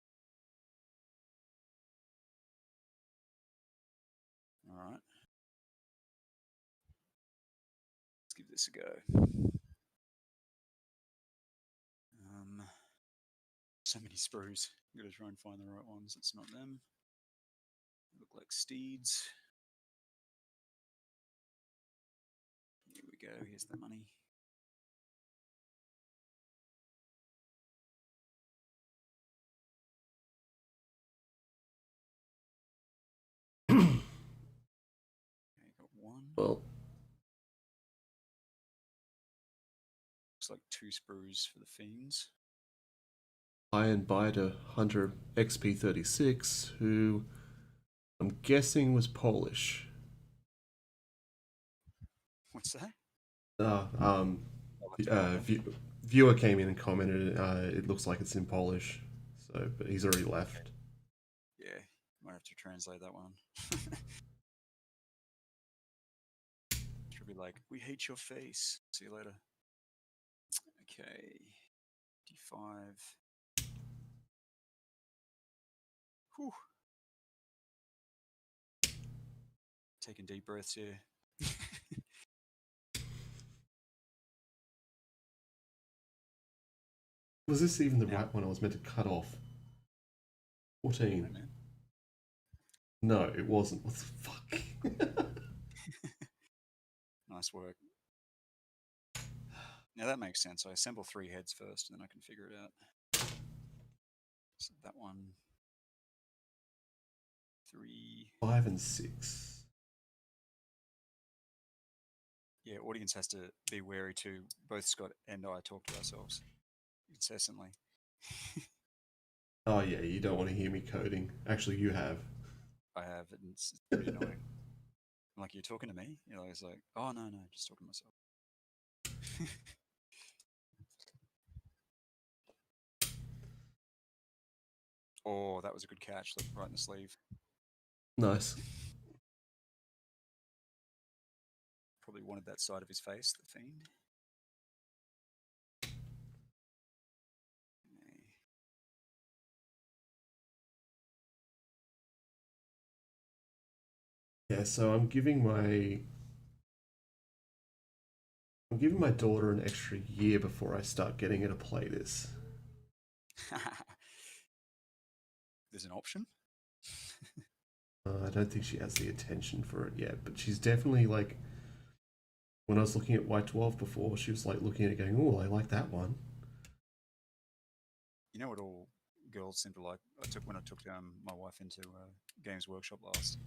All right. Let's give this a go. Um, so many sprues. I'm gonna try and find the right ones. It's not them. They look like steeds. Here we go. Here's the money. Okay, got one. Well, Looks like two sprues for the fiends. Iron Biter Hunter XP36, who I'm guessing was Polish. What's that? Uh, um, I'll have to go again. viewer came in and commented. It looks like it's in Polish, so but he's already left. Yeah, might have to translate that one. Should be like, we hate your face. See you later. Okay. D5. Whew. Taking deep breaths here. Was this even the Now, right one I was meant to cut off? hey 14. man. No, it wasn't. What the fuck? Nice work. Now that makes sense. I assemble three heads first, and then I can figure it out. So that one, three. 5 and 6. Yeah, audience has to be wary too. Both Scott and I talk to ourselves incessantly. Oh yeah, you don't want to hear me coding. Actually, you have. I have, and it's pretty annoying. I'm like, you're talking to me? You know, it's like, oh no, no, just talking to myself. Oh, that was a good catch. Look, right in the sleeve. Nice. Probably wanted that side of his face, the fiend. Yeah, so I'm giving my daughter an extra year before I start getting her to play this. There's an option. I don't think she has the attention for it yet, but she's definitely like when I was looking at White Dwarf before, she was like looking at it going, "Oh, I like that one." You know what all girls seem to like? When I took my wife into Games Workshop last.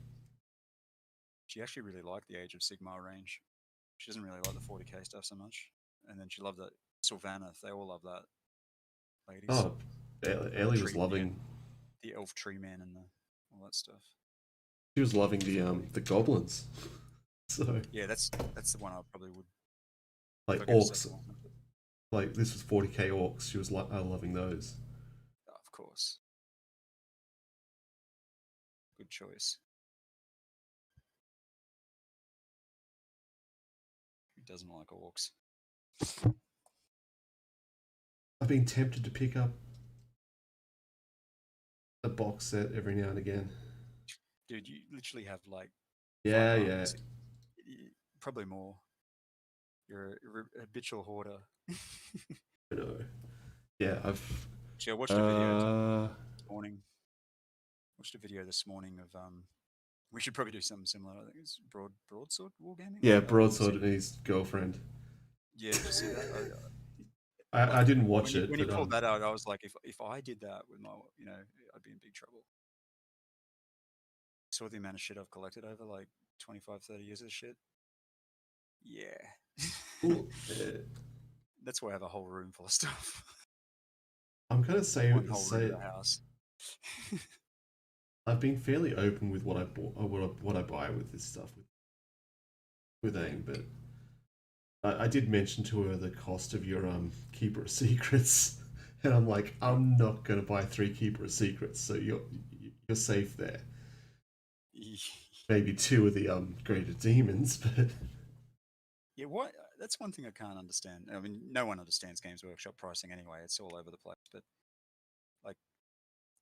She actually really liked the Age of Sigmar range. She doesn't really like the 40k stuff so much. And then she loved that Sylvaneth. They all love that, ladies. Oh, The Ellie was tree, loving. the elf tree man, and all that stuff. She was loving Definitely. the goblins. So Yeah, that's the one I probably would if like I get a orcs, second one. like this was 40k orcs. She was like loving those. Oh, of course, good choice. Who doesn't like orcs? I've been tempted to pick up a box set every now and again. Dude, you literally have like five Yeah, yeah. armies, probably more. You're a habitual hoarder. I know. Yeah, I've. Actually, I watched a video this Uh, morning. Watched a video this morning of We should probably do something similar. I think it's broadsword wargaming. yeah, Have you Broadsword seen? and his girlfriend. Yeah, did you see that? I Like didn't watch it, when you but pulled that out, I was like, if I did that with my, I'd be in big trouble. Saw the amount of shit I've collected over like 25, 30 years of shit. Yeah. ooh, That's why I have a whole room full of stuff. I'm gonna One whole room of say the house. I've been fairly open with what I bought, what I buy with this stuff with Yeah. AIM, but I did mention to her the cost of your keeper of secrets, and I'm like, Yeah. I'm not gonna buy 3 keeper of secrets, so you're safe there. Maybe 2 of the greater demons, but Yeah, what? That's one thing I can't understand. I mean, no one understands Games Workshop pricing anyway. It's all over the place. But like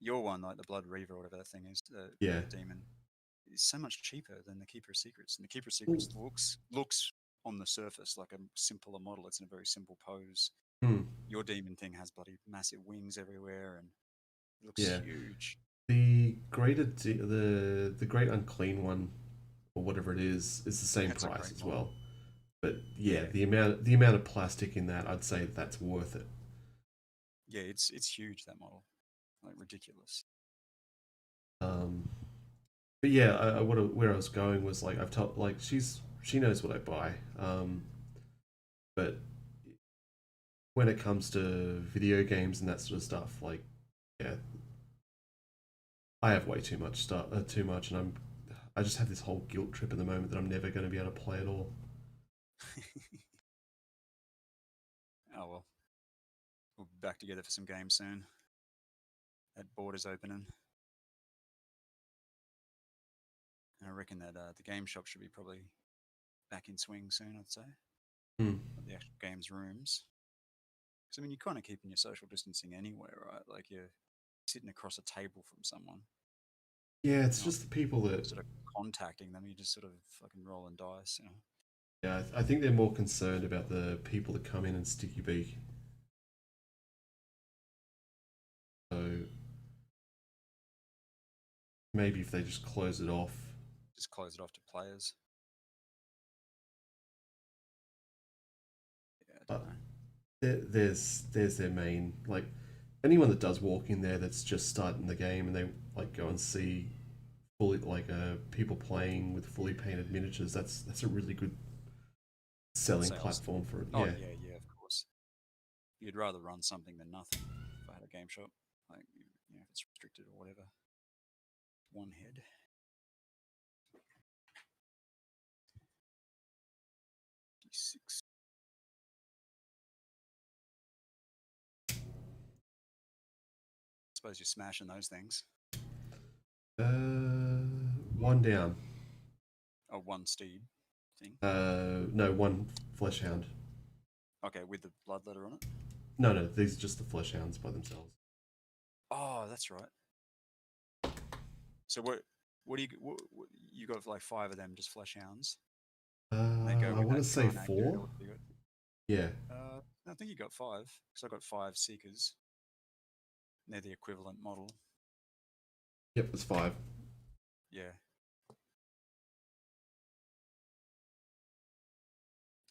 your one, like the Blood Reaver or whatever that thing is, the yeah. Greater Demon, is so much cheaper than the Keeper of Secrets. And the Keeper of Ooh, Secrets looks on the surface like a simpler model. It's in a very simple pose. hmm, Your demon thing has bloody massive wings everywhere, and it looks yeah. huge. The great unclean one or whatever it is the same That's a price great as model. well. But yeah, Yeah, the amount of plastic in that, I'd say that's worth it. yeah, it's huge, that model, like ridiculous. Um, but yeah, where I was going was like I've told like she knows what I buy. But when it comes to video games and that sort of stuff, like yeah, I have way too much stuff, too much, and I just have this whole guilt trip at the moment that I'm never going to be able to play it all. Oh well, we'll be back together for some games soon. That border's opening, and I reckon that the game shop should be probably back in swing soon. I'd say, Hmm. like the actual games rooms. Because I mean, you're kind of keeping your social distancing anyway, right? Like you're sitting across a table from someone. Yeah, it's You're not just the people that sort of contacting them. You just sort of fucking rolling dice. yeah, I think they're more concerned about the people that come in and sticky beak. So maybe if they just close it off. Just close it off to players. Yeah, I don't But know. there's their main like anyone that does walk in there that's just starting the game and they like go and see fully like people playing with fully painted miniatures. That's a really good selling Sales. platform for it. Oh Yeah, yeah, yeah, of course. You'd rather run something than nothing. If I had a game shop, like if it's restricted or whatever. One head. 56. Suppose you're smashing those things. one down. Oh, one steed thing. No, one flesh hound. Okay, with the blood letter on it. No, these are just the flesh hounds by themselves. Oh, that's right. So what? What do you you got like 5 of them, just flesh hounds, and they go I with want to that say Karnak 4. noodle. You got, Yeah. I think you got 5 because I got 5 seekers. And they're the equivalent model. Yep, it's 5. Yeah,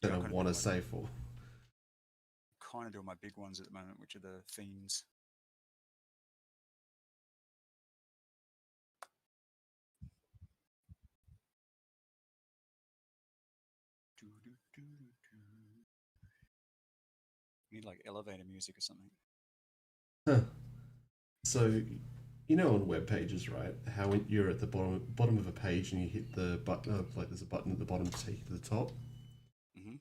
Then yeah. I want to say 4. Kind of doing my big ones at the moment, which are the fiends. Do, do, do, do, do. You need like elevator music or something. Huh. So, you know, on web pages, right? How when you're at the bottom of a page and you hit the button, like there's a button at the bottom to take you to the top. Hmm.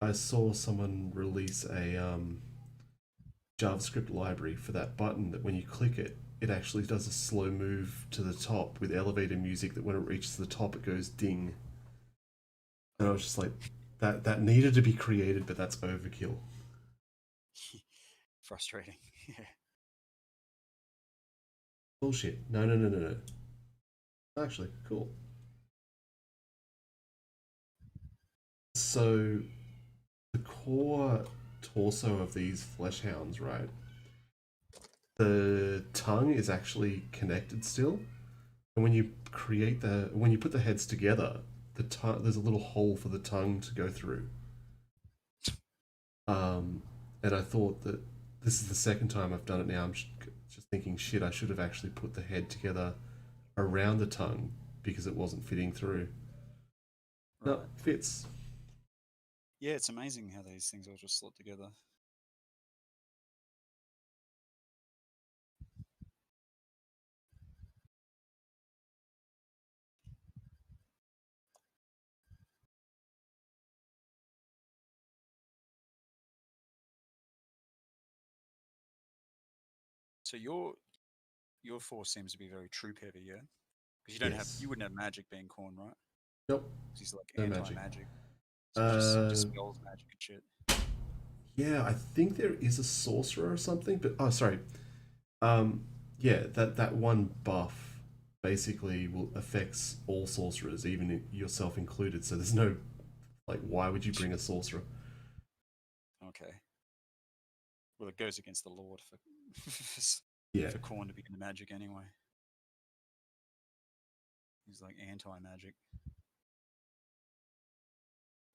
I saw someone release a JavaScript library for that button that when you click it, it actually does a slow move to the top with elevator music that when it reaches the top, it goes ding. And I was just like, that needed to be created, but that's overkill. Frustrating. Yeah. Bullshit. No, no, no, no, no. Actually, cool. So the core torso of these flesh hounds, right? The tongue is actually connected still, and when you put the heads together, there's a little hole for the tongue to go through. Um, and I thought that this is the second time I've done it now. I'm just thinking, shit, I should have actually put the head together around the tongue because it wasn't fitting through. No, it Right. fits. Yeah, it's amazing how these things all just slot together. So your force seems to be very troop heavy, yeah? Because Yes. you wouldn't have magic being Corn, right? Nope. Because he's like No anti magic. magic, so he just Uh, dispels magic and shit. yeah, I think there is a sorcerer or something, but oh, sorry. Um, yeah, that one buff basically will affects all sorcerers, even yourself included. So there's no like, why would you bring a sorcerer? Okay. Well, it goes against the Lord for Yeah. for Corn to be into magic anyway. He's like anti magic.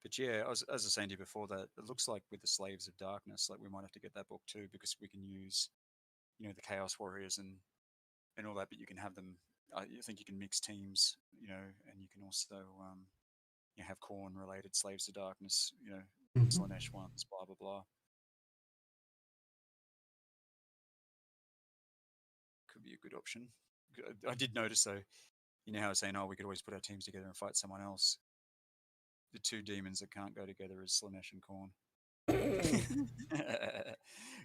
But yeah, as I was saying to you before, that it looks like with the Slaves of Darkness, like we might have to get that book too because we can use, the Chaos Warriors and all that. But you can have them. I think you can mix teams, and you can also have Corn related Slaves of Darkness, Hmm. Slanesh ones, blah blah blah. Could be a good option. I did notice though, how I was saying, oh, we could always put our teams together and fight someone else. The two demons that can't go together is Slanesh and Corn.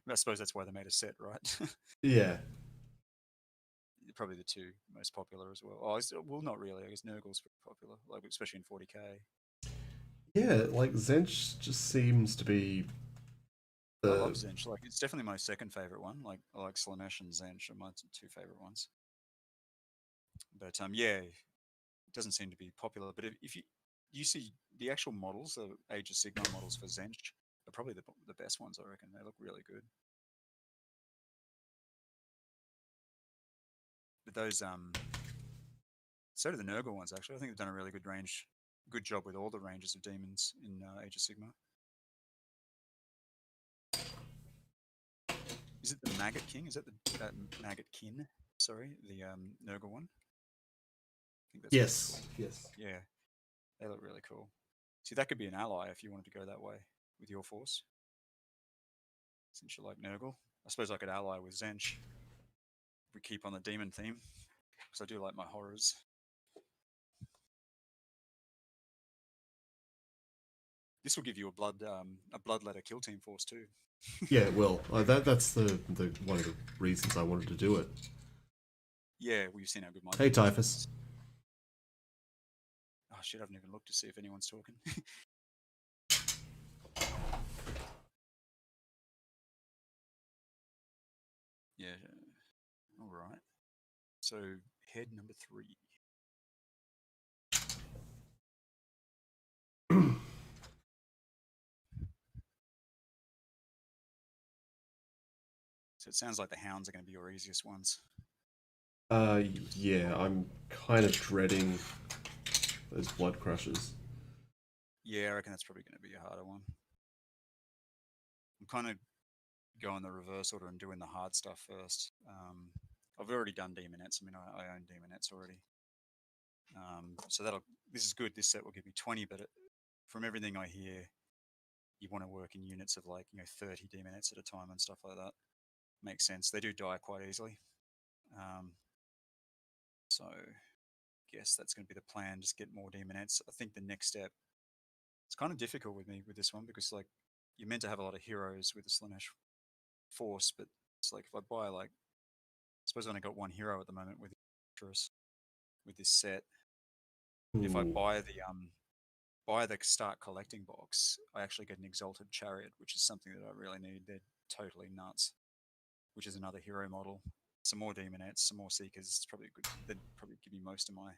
I suppose that's why they made a set, right? Yeah. Probably the two most popular as well. Oh, well, not really. I guess Nurgle's pretty popular, like especially in 40k. Yeah, like Zench just seems to be I love the Zench. Like, it's definitely my second favorite one. Like, I like Slanesh and Zench are my two favorite ones. But yeah, it doesn't seem to be popular. But if you see the actual models, the Age of Sigmar models for Zench, are probably the best ones. I reckon they look really good. But those so do the Nurgle ones actually. I think they've done a really good job with all the ranges of demons in Age of Sigmar. Is it the Maggot King? Is that the Maggot Kin? Sorry, the Nurgle one. I think that's what it's yes, called. yes. Yeah, they look really cool. See, that could be an ally if you wanted to go that way with your force. Since you like Nurgle, I suppose I could ally with Zench. If we keep on the demon theme, because I do like my horrors. This will give you a bloodletter kill team force too. Yeah, well, that's the one of the reasons I wanted to do it. Yeah, well, you've seen how good my Hey, team is, Typhus. right? Oh shit, I haven't even looked to see if anyone's talking. Yeah, all right. So head number 3. So it sounds like the hounds are going to be your easiest ones. Yeah, I'm kind of dreading those blood crushes. Yeah, I reckon that's probably going to be a harder one. I'm kind of going the reverse order and doing the hard stuff first. I've already done demonettes. I mean, I own demonettes already. So this is good. This set will give me 20, but from everything I hear, you want to work in units of like 30 demonettes at a time and stuff like that. Makes sense. They do die quite easily. Um, so guess that's going to be the plan. Just get more demonettes. I think the next step. It's kind of difficult with me with this one because like you're meant to have a lot of heroes with the Slanesh force, but it's like if I buy like I suppose I only got one hero at the moment with this set. But if I Ooh. buy the start collecting box, I actually get an exalted chariot, which is something that I really need. They're totally nuts. Which is another hero model. Some more demonettes, some more seekers. It's probably good. They'd probably give me most of my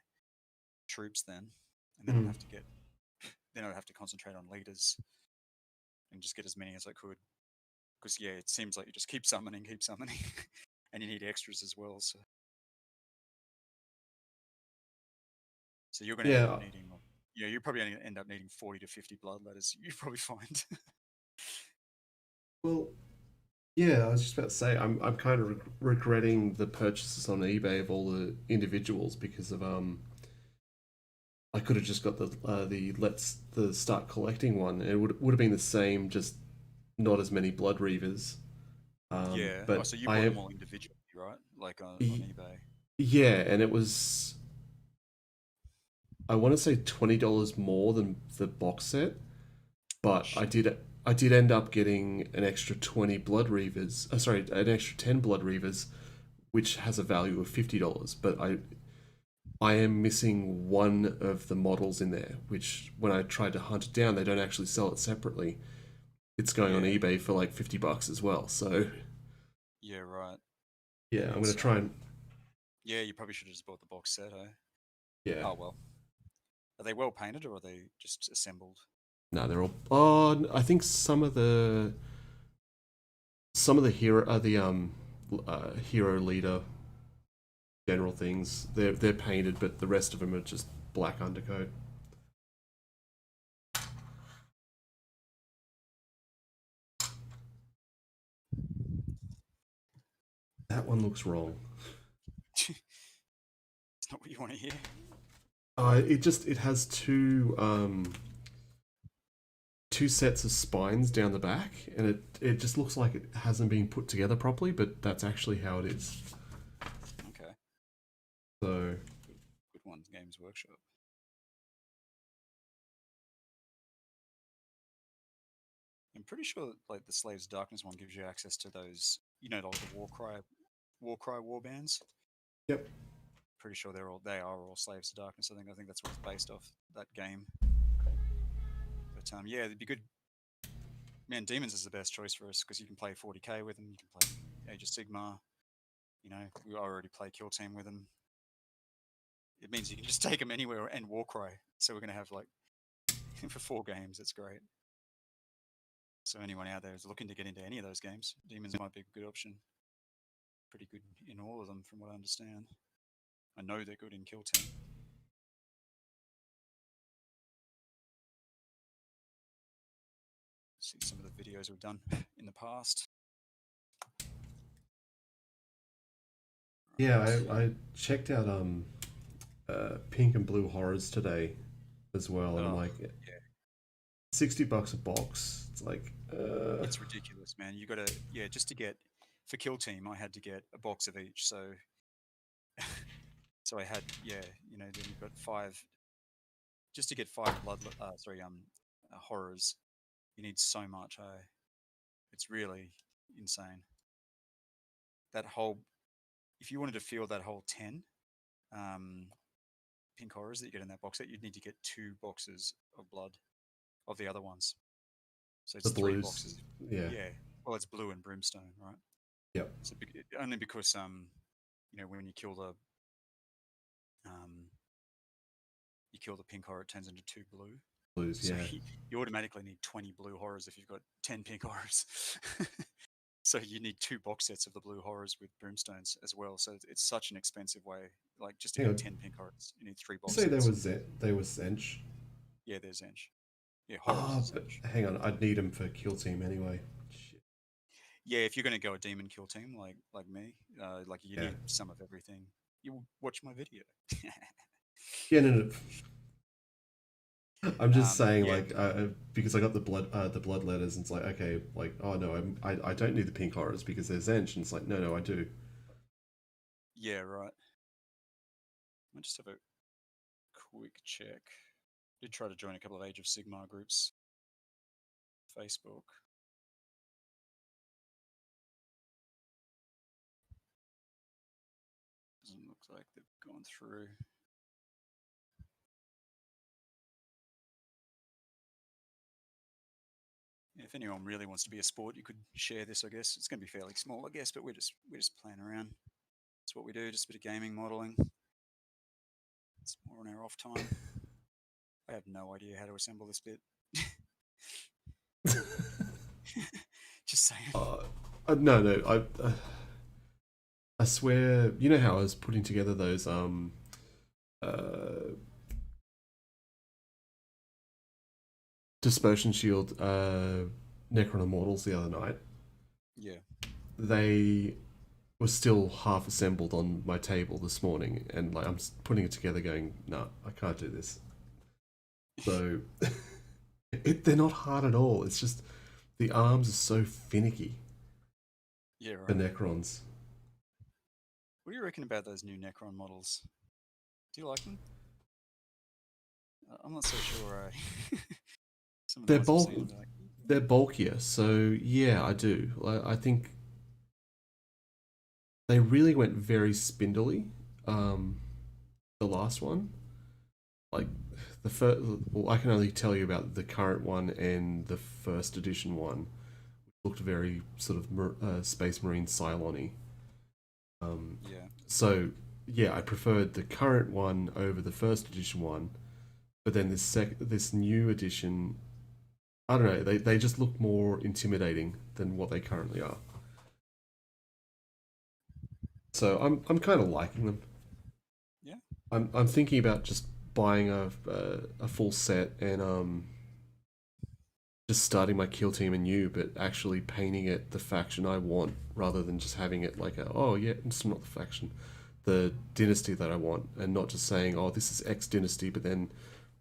troops then, and then I'd Mm. have to get. Then I'd have to concentrate on leaders and just get as many as I could. Because yeah, it seems like you just keep summoning, and you need extras as well. So you're going to end up Yeah, needing. Yeah, you're probably going to end up needing 40 to 50 blood letters. You probably find. well, yeah, I was just about to say I'm kind of regretting the purchases on eBay of all the individuals because of I could have just got the start collecting one. It would have been the same, just not as many blood reavers. Yeah. Oh, But so you I bought am them all individually, right? Like on y- eBay. yeah, and it was I want to say $20 more than the box set, Oh but shit. I did end up getting an extra 20 blood reavers. Sorry, an extra 10 blood reavers, which has a value of $50. But I am missing one of the models in there, which when I tried to hunt it down, they don't actually sell it separately. It's going on Yeah. eBay for like $50 as well. So Yeah. Right. yeah, I'm gonna It's try and Yeah, you probably should have just bought the box set, eh? yeah. Oh well. Are they well painted or are they just assembled? No, they're all. Oh, I think some of the hero leader general things they're painted, but the rest of them are just black undercoat. That one looks wrong. It's not what you want to hear. It has two sets of spines down the back, and it just looks like it hasn't been put together properly, but that's actually how it is. Okay. So Good, good one, Games Workshop. I'm pretty sure that, like the Slaves of Darkness one gives you access to those, all the Warcry war bands. yep. Pretty sure they are all Slaves of Darkness. I think that's what it's based off that game. But yeah, it'd be good. Man, Demons is the best choice for us because you can play 40k with them. You can play Age of Sigmar. We already play Kill Team with them. It means you can just take them anywhere and Warcry. So we're going to have like for 4 games. That's great. So anyone out there is looking to get into any of those games, Demons might be a good option. Pretty good in all of them, from what I understand. I know they're good in Kill Team. See some of the videos we've done in the past. Yeah, Right. I checked out pink and blue horrors today as well, and I'm Oh, like yeah. $60 a box. It's like It's ridiculous, man. You got to, yeah, just to get, for Kill Team, I had to get a box of each. So I had, yeah, then you've got just to get 5 horrors, you need so much. It's really insane. That whole, if you wanted to feel that whole 10 um, pink horrors that you get in that box set, you'd need to get 2 boxes of blood of the other ones. So the it's three blues. boxes. Yeah. Yeah. Well, it's blue and brimstone, right? Yep. So only because when um, you kill the pink horror, it turns into 2 blue. Blues. So Yeah. you automatically need 20 blue horrors if you've got 10 pink horrors. So you need two box sets of the blue horrors with brimstones as well. So it's such an expensive way. Like just to Hang get on. 10 pink horrors, you need three You box say sets. they were Zench. Yeah, there's Zench. Yeah, horrors Ah, is but Zench. hang on. I'd need them for kill team anyway. Shit. Yeah, if you're going to go a demon kill team like me, like you Yeah. need some of everything. You watch my video. Yeah, no, no. I'm just saying, Yeah, like, because I got the blood letters, and it's like, okay, like, oh no, I don't need the pink horrors because they're Zench, and it's like, no, no, I do. yeah, right. I'll just have a quick check. Did try to join a couple of Age of Sigmar groups, Facebook. Doesn't look like they've gone through. If anyone really wants to be a sport, you could share this. I guess it's going to be fairly small, I guess, but we're just playing around. That's what we do. Just a bit of gaming modeling. It's more on our off time. I have no idea how to assemble this bit. Just saying. No, no, I swear, you know how I was putting together those uh dispersion shield Necron Immortals the other night. Yeah. They were still half assembled on my table this morning, and like I'm putting it together, going, no, I can't do this. So they're not hard at all. It's just the arms are so finicky. Yeah, The right. Necrons. What do you reckon about those new Necron models? Do you like them? I'm not so sure. Some of the They're ones I've bulk. seen, I'm like, They're bulkier, so yeah, I do. I think they really went very spindly. Um, the last one, like the first. Well, I can only tell you about the current one and the first edition one, which looked very sort of Space Marine Cylon-y. Um, yeah, so yeah, I preferred the current one over the first edition one, but then this new edition, I don't know, they just look more intimidating than what they currently are. So I'm kind of liking them. yeah. I'm thinking about just buying a full set and just starting my kill team anew, but actually painting it the faction I want rather than just having it like oh yeah, it's not the faction, the dynasty that I want, and not just saying oh this is X dynasty, but then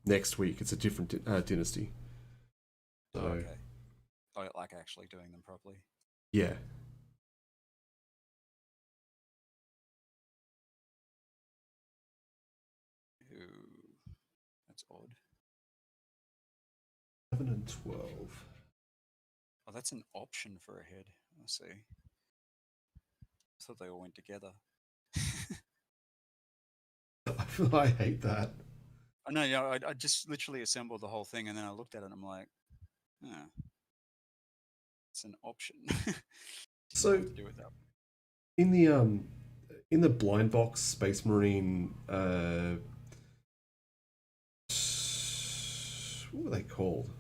next week it's a different dynasty. Oh, So okay. I like actually doing them properly. yeah, Ooh, that's odd. 11 and 12. Oh, that's an option for a head. I see. I thought they all went together. I hate that. I know, yeah, I just literally assembled the whole thing and then I looked at it and I'm like, oh, it's an option. Didn't know So what to do with that. in the um in the blind box Space Marine what were they called?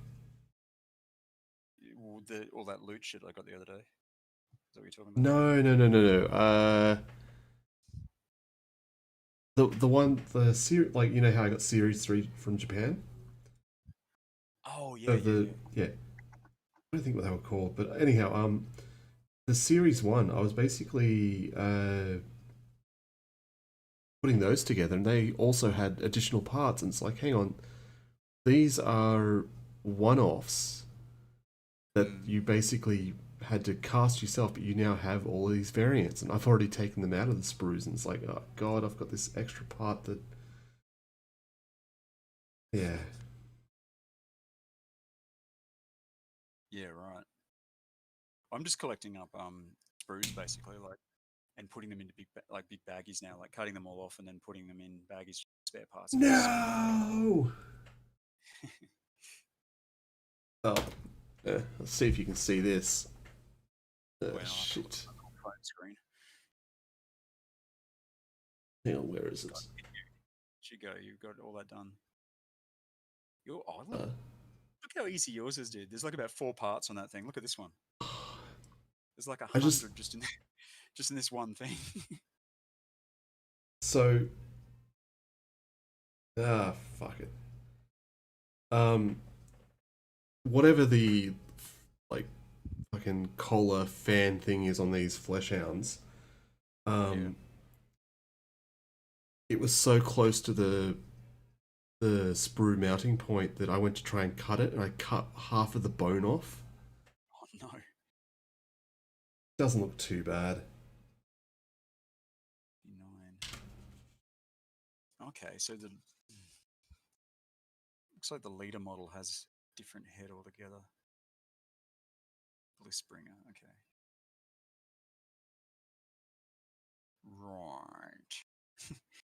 All that loot shit I got the other day. Is that what you're talking about? No, no, no, no, no. The one the series, like you know how I got Series 3 from Japan. Oh, yeah, Of yeah, the yeah. yeah, I don't think what they were called, but anyhow, the Series 1, I was basically putting those together, and they also had additional parts, and it's like, hang on, these are one-offs that Mm. you basically had to cast yourself, but you now have all of these variants, and I've already taken them out of the sprues, and it's like, oh god, I've got this extra part that, yeah, Yeah, right. I'm just collecting up sprues basically, like, and putting them into like big baggies now, like cutting them all off and then putting them in baggies, spare parts for sprue making. no. Oh, yeah. Let's see if you can see this. Well, I'll have to look Shit. at my phone screen. Hang on, where is God, it? you go. You got all that done. Look Uh, how easy yours is, dude. There's like about four parts on that thing. Look at this one. There's like a I just hundred just in this one thing. so fuck it. Um, whatever the like fucking collar fan thing is on these flesh hounds, Yeah. um, it was so close to the sprue mounting point that I went to try and cut it, and I cut half of the bone off. Oh no. Doesn't look too bad. 9. Okay, so the looks like the leader model has different head altogether. Blue Springer. Okay. Right.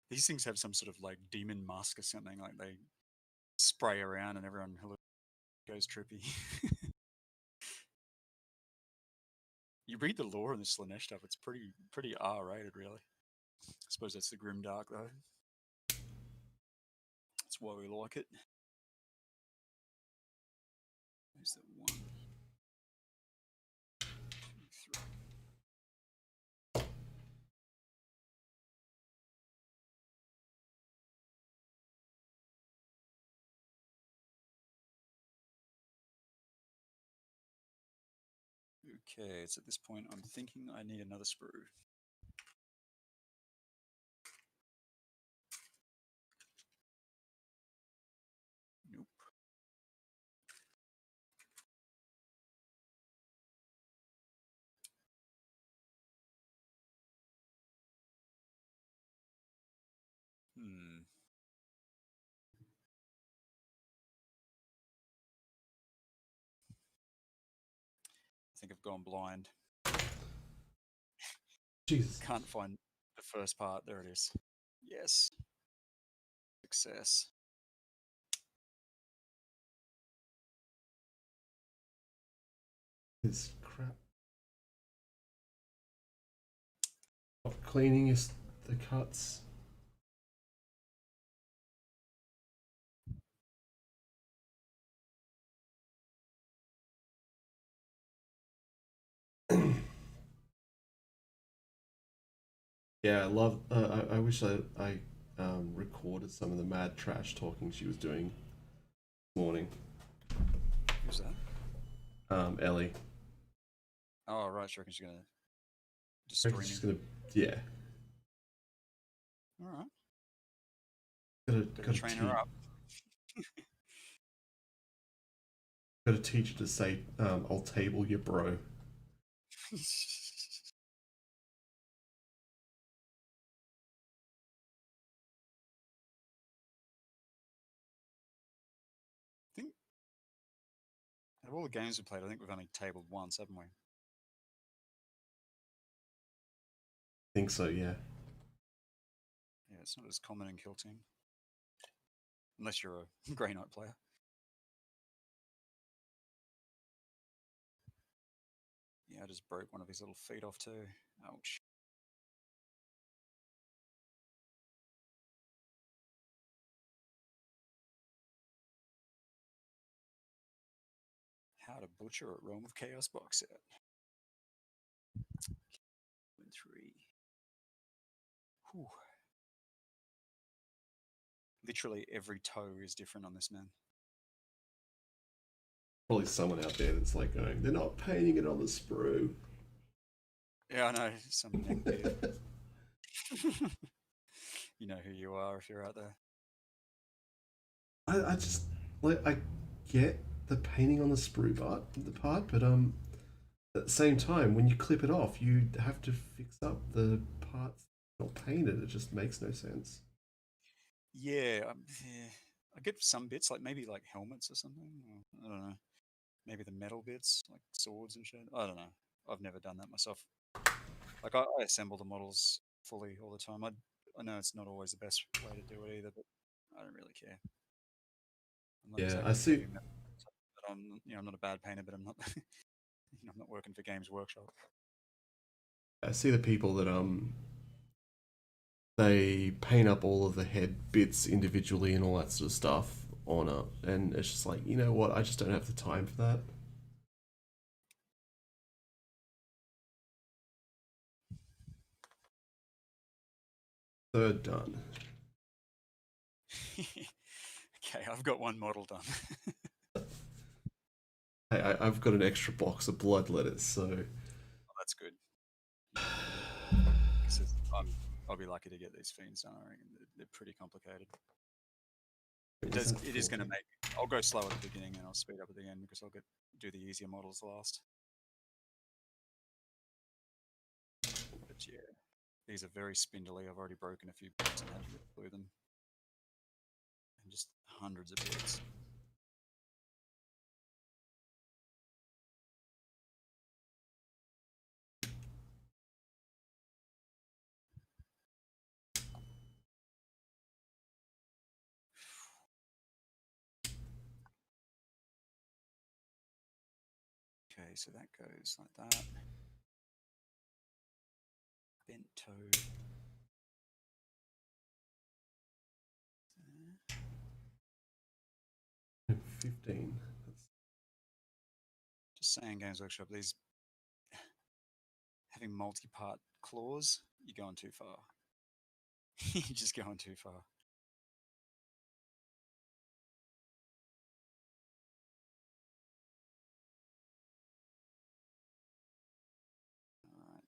These things have some sort of like demon mask or something. Like they spray around and everyone goes trippy. You read the lore in the Slanesh stuff, it's pretty R-rated, really. I suppose that's the grim dark though. That's why we like it. There's the 1, 2, 3. Okay, it's at this point I'm thinking I need another sprue. Nope. Hmm. I think I've gone blind. Jesus, Can't find the first part. There it is. Yes. Success. this crap. Not cleaning is the cuts. Yeah, I love. I wish I recorded some of the mad trash talking she was doing this morning. Who's that? Ellie. Oh, right. She reckons she's going to I reckon destroy she's me. gonna. Yeah. All right. Gotta Got to gotta train her teach. up. Gotta teach her to say, "I'll table you, bro." I think out of all the games we played, I think we've only tabled once, haven't we? Think so. Yeah. Yeah, it's not as common in Kill Team. Unless you're a Grey Knight player. Yeah, I just broke one of his little feet off too. Ouch. How to Butcher a Realm of Chaos box set. 3. Whew. Literally every toe is different on this man. Probably someone out there that's like going, "They're not painting it on the sprue." Yeah, I know. Some neckbeard. You know who you are if you're out there. I just like I get the painting on the sprue part, but at the same time, when you clip it off, you have to fix up the parts not painted. It just makes no sense. Yeah. I get some bits, like maybe like helmets or something. Or, I don't know. Maybe the metal bits, like swords and shit. I don't know. I've never done that myself. Like I assemble the models fully all the time. I know it's not always the best way to do it either, but I don't really care. I'm not Yeah, I exactly see. heavy metal, but I'm not a bad painter, but I'm not, I'm not working for Games Workshop. I see the people that they paint up all of the head bits individually and all that sort of stuff on it, and it's just like, you know what? I just don't have the time for that. Third done. Okay, I've got one model done. Hey, I've got an extra box of blood letters, so Oh, that's good. Because I'll be lucky to get these fiends done. I reckon they're pretty complicated. was that It is going to 40? make. I'll go slow at the beginning and I'll speed up at the end because I'll do the easier models last. But yeah, these are very spindly. I've already broken a few bits and had to glue them, and just hundreds of bits. Okay, so that goes like that. Bent toe. 15. Just saying, Games Workshop, these having multi-part claws, you're going too far. You're just going too far. All right.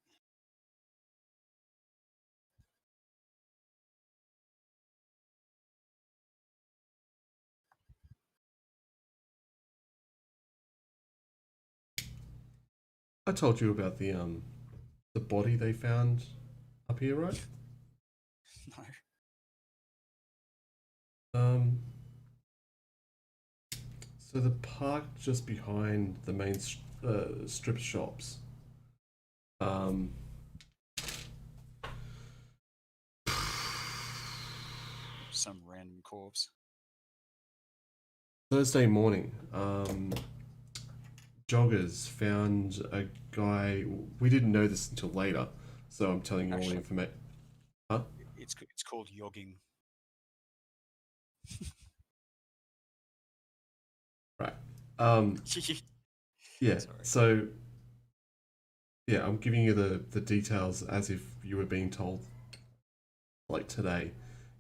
I told you about the body they found up here, right? No. Um, so the park just behind the main strip shops. Um, Some random corpse. Thursday morning, joggers found a guy. We didn't know this until later, so I'm telling you all the Actually, information. Huh? it's called yogging. Right. Um, yeah. Sorry. So yeah, I'm giving you the details as if you were being told like today,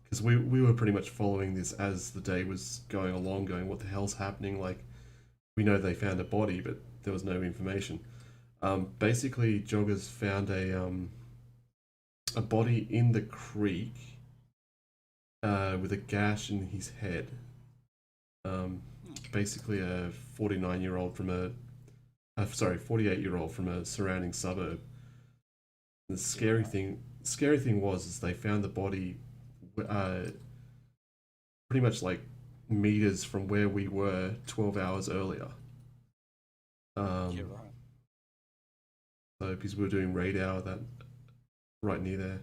because we were pretty much following this as the day was going along, going, what the hell's happening? Like, we know they found a body, but there was no information. Basically, joggers found a body in the creek with a gash in his head. Basically, a 49-year-old from sorry, 48-year-old from a surrounding suburb. The Yeah, right. scary thing was is they found the body uh, pretty much like meters from where we were 12 hours earlier. Yeah, Um, right. so because we were doing raid hour that right near there.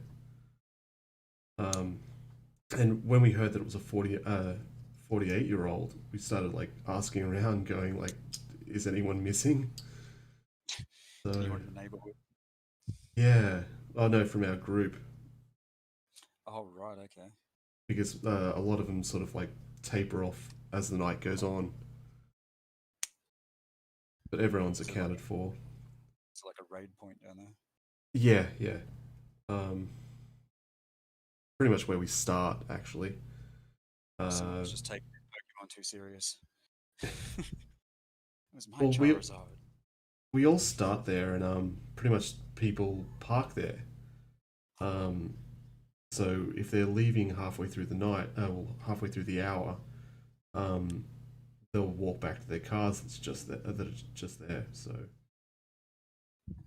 Um, and when we heard that it was a 48-year-old, we started like asking around, going like, is anyone missing? So Anyone in the neighborhood? yeah, oh no, from our group, Oh, right. Okay. because a lot of them sort of like taper off as the night goes on, but everyone's Is it like accounted for. a raid point down there? Yeah, yeah. Um, Pretty much where we start actually. Uh, Someone's just taking Pokemon too serious. It was my well, Charizard. we all start there, and pretty much people park there. Um, so if they're leaving halfway through the night, well, halfway through the hour, um, they'll walk back to their cars. That it's just there. So,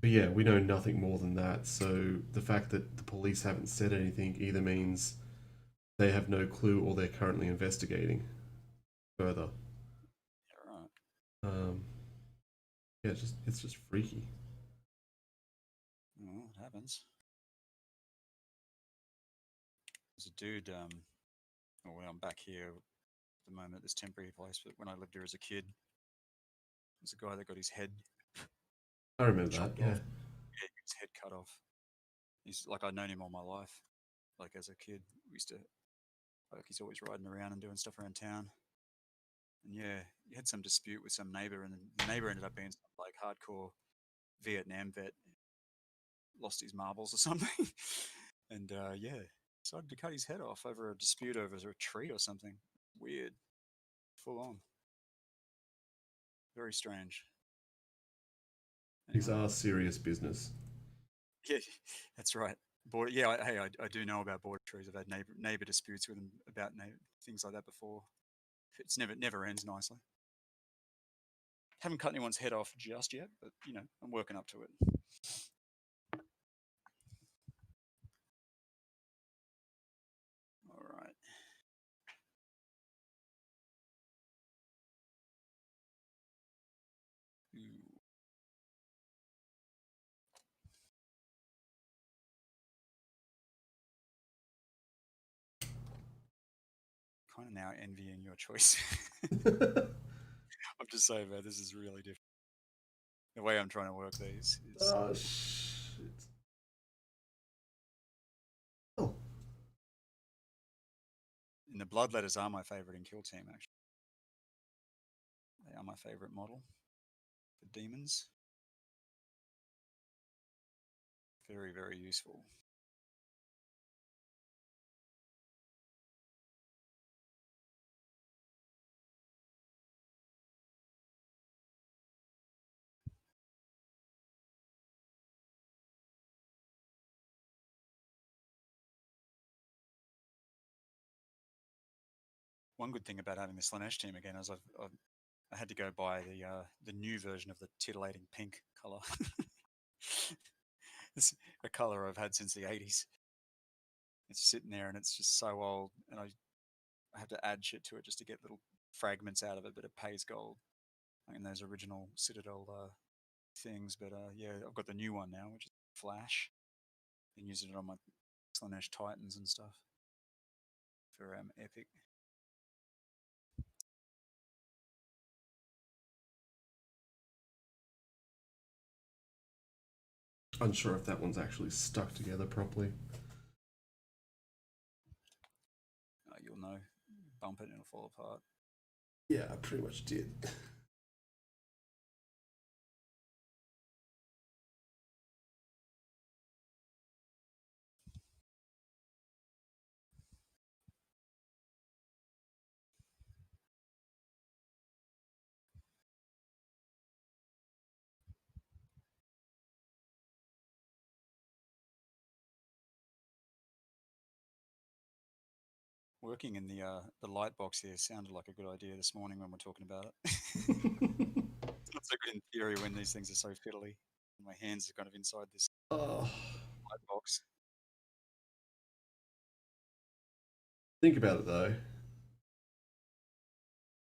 but yeah, we know nothing more than that. So the fact that the police haven't said anything either means they have no clue or they're currently investigating further. Yeah, right. Um, yeah, it's just freaky. Oh, it happens. There's a dude. Well, when I'm back here at the moment, this temporary place, but when I lived here as a kid, there's a guy that got his head I remember that. chopped Yeah, off. Yeah, his head cut off. He's like I've known him all my life. Like as a kid, we used to like he's always riding around and doing stuff around town. And yeah, he had some dispute with some neighbor, and the neighbor ended up being some, like hardcore Vietnam vet, lost his marbles or something. And yeah, decided to cut his head off over a dispute over a tree or something. Weird. Full on. Very strange. These Anyway, are serious business. yeah, that's right. Border, yeah, hey, I do know about border trees. I've had neighbor disputes with them about things like that before. It's never ends nicely. Haven't cut anyone's head off just yet, but I'm working up to it. All right. Ooh, kind of now envying your choice. I'm just saying, man, this is really different. The way I'm trying to work these is Oh shit! Oh, and the bloodletters are my favorite in Kill Team. Actually, they are my favorite model for demons. Very very useful. One good thing about having the Slanesh team again is I had to go buy the new version of the titillating pink color. It's a color I've had since the 80s. It's sitting there and it's just so old, and I have to add shit to it just to get little fragments out of it, but it pays gold. Like in those original Citadel things. But yeah, I've got the new one now, which is Flash. Been using it on my Slanesh Titans and stuff for Epic. unsure if that one's actually stuck together properly. You'll know. Bump it and it'll fall apart. Yeah, I pretty much did. Working in the light box here sounded like a good idea this morning when we're talking about it. It's not so good in theory when these things are so fiddly. My hands are kind of inside this Oh, light box. think about it though.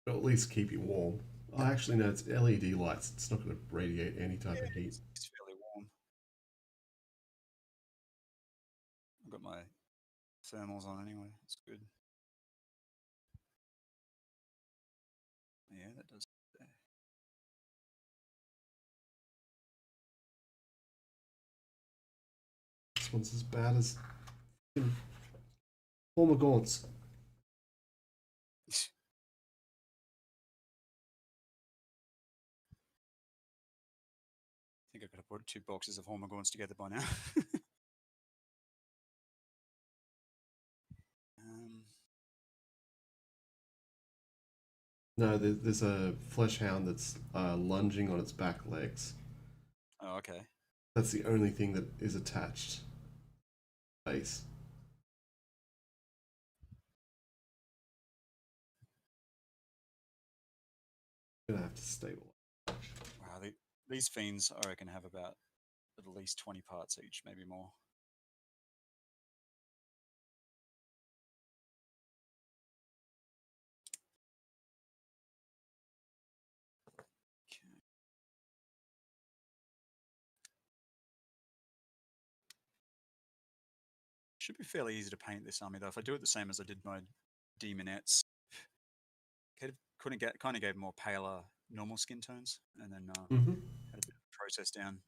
It'll at least keep you warm. Oh, actually, no, it's LED lights. It's not going to radiate any type Yeah, of heat. it's fairly warm. I've got my thermals on anyway. It's good. Yeah, that does. This one's as bad as former gaunts. I think I could have put 2 boxes of Hormagaunts together by now. um, No, there's a flesh hound that's lunging on its back legs. oh, okay. That's the only thing that is attached. Base. Gonna have to stabilize. Wow, these fiends, I reckon, have about at least 20 parts each, maybe more. Okay. Should be fairly easy to paint this army, though. If I do it the same as I did my demonettes, kind of gave more paler normal skin tones, and then Mm-hmm. had a bit of process down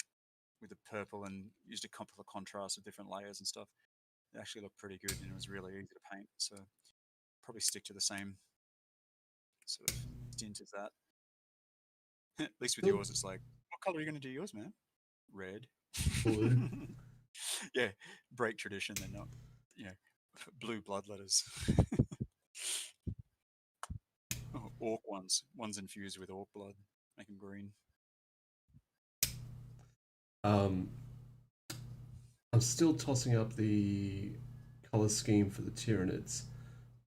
with the purple and used a couple of contrasts of different layers and stuff. It actually looked pretty good and it was really easy to paint. So probably stick to the same sort of stint as that. At least with Cool. yours, it's like, what color are you going to do yours, man? Red. Blue. Yeah, break tradition. They're not, Blue bloodletters. Oh, orc ones. One's infused with orc blood. Make them green. Um, I'm still tossing up the color scheme for the Tyranids,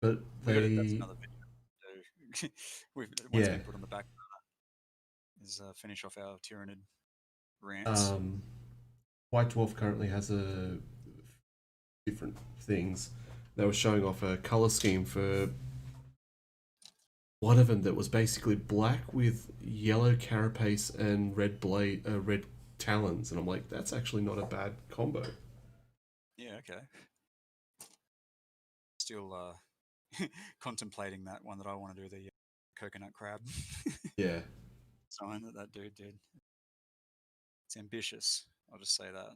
but We got to. That's they, another video. One's yeah, been put on the back. Is finish off our Tyranid rants. um, White Dwarf currently has a different things. They were showing off a color scheme for one of them that was basically black with yellow carapace and red talons, and I'm like, that's actually not a bad combo. Yeah. Okay. Still contemplating that one that I want to do, the coconut crab Yeah, sign that dude did. It's ambitious. I'll just say that.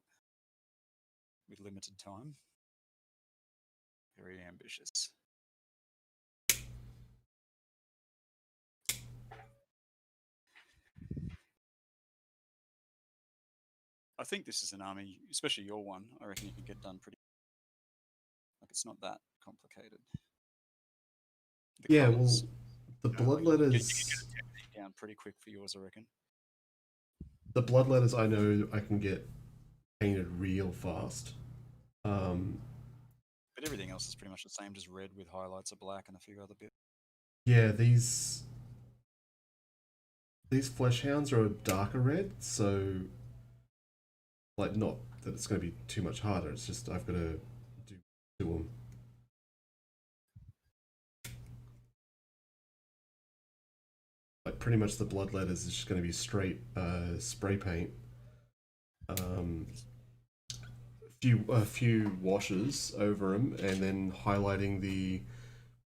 With limited time, very ambitious. I think this is an army, especially your one. I reckon you can get done pretty. Like it's not that complicated. The yeah. Well, colors, the you can get bloodletters, a technique down pretty quick for yours, I reckon. the bloodletters, I know I can get painted real fast. Um, But everything else is pretty much the same, just red with highlights of black and a few other bits. yeah, these flesh hounds are a darker red, so like not that it's going to be too much harder. It's just I've got to do them. Like pretty much the bloodletters is just going to be straight spray paint. Um, a few washes over them, and then highlighting the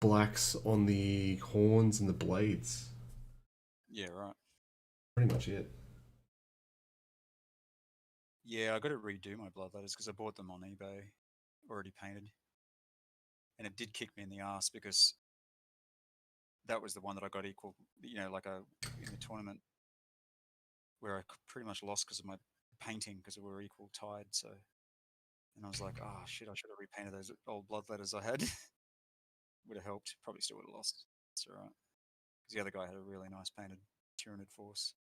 blacks on the horns and the blades. Yeah, right. Pretty much it. Yeah, I got to redo my blood letters because I bought them on eBay already painted, and it did kick me in the ass because that was the one that I got equal. Like in the tournament where I pretty much lost because of my painting because we were equal tied. So, and I was like, oh shit, I should have repainted those old blood letters I had. Would have helped. Probably still would have lost. It's all right because the other guy had a really nice painted Tyranid force.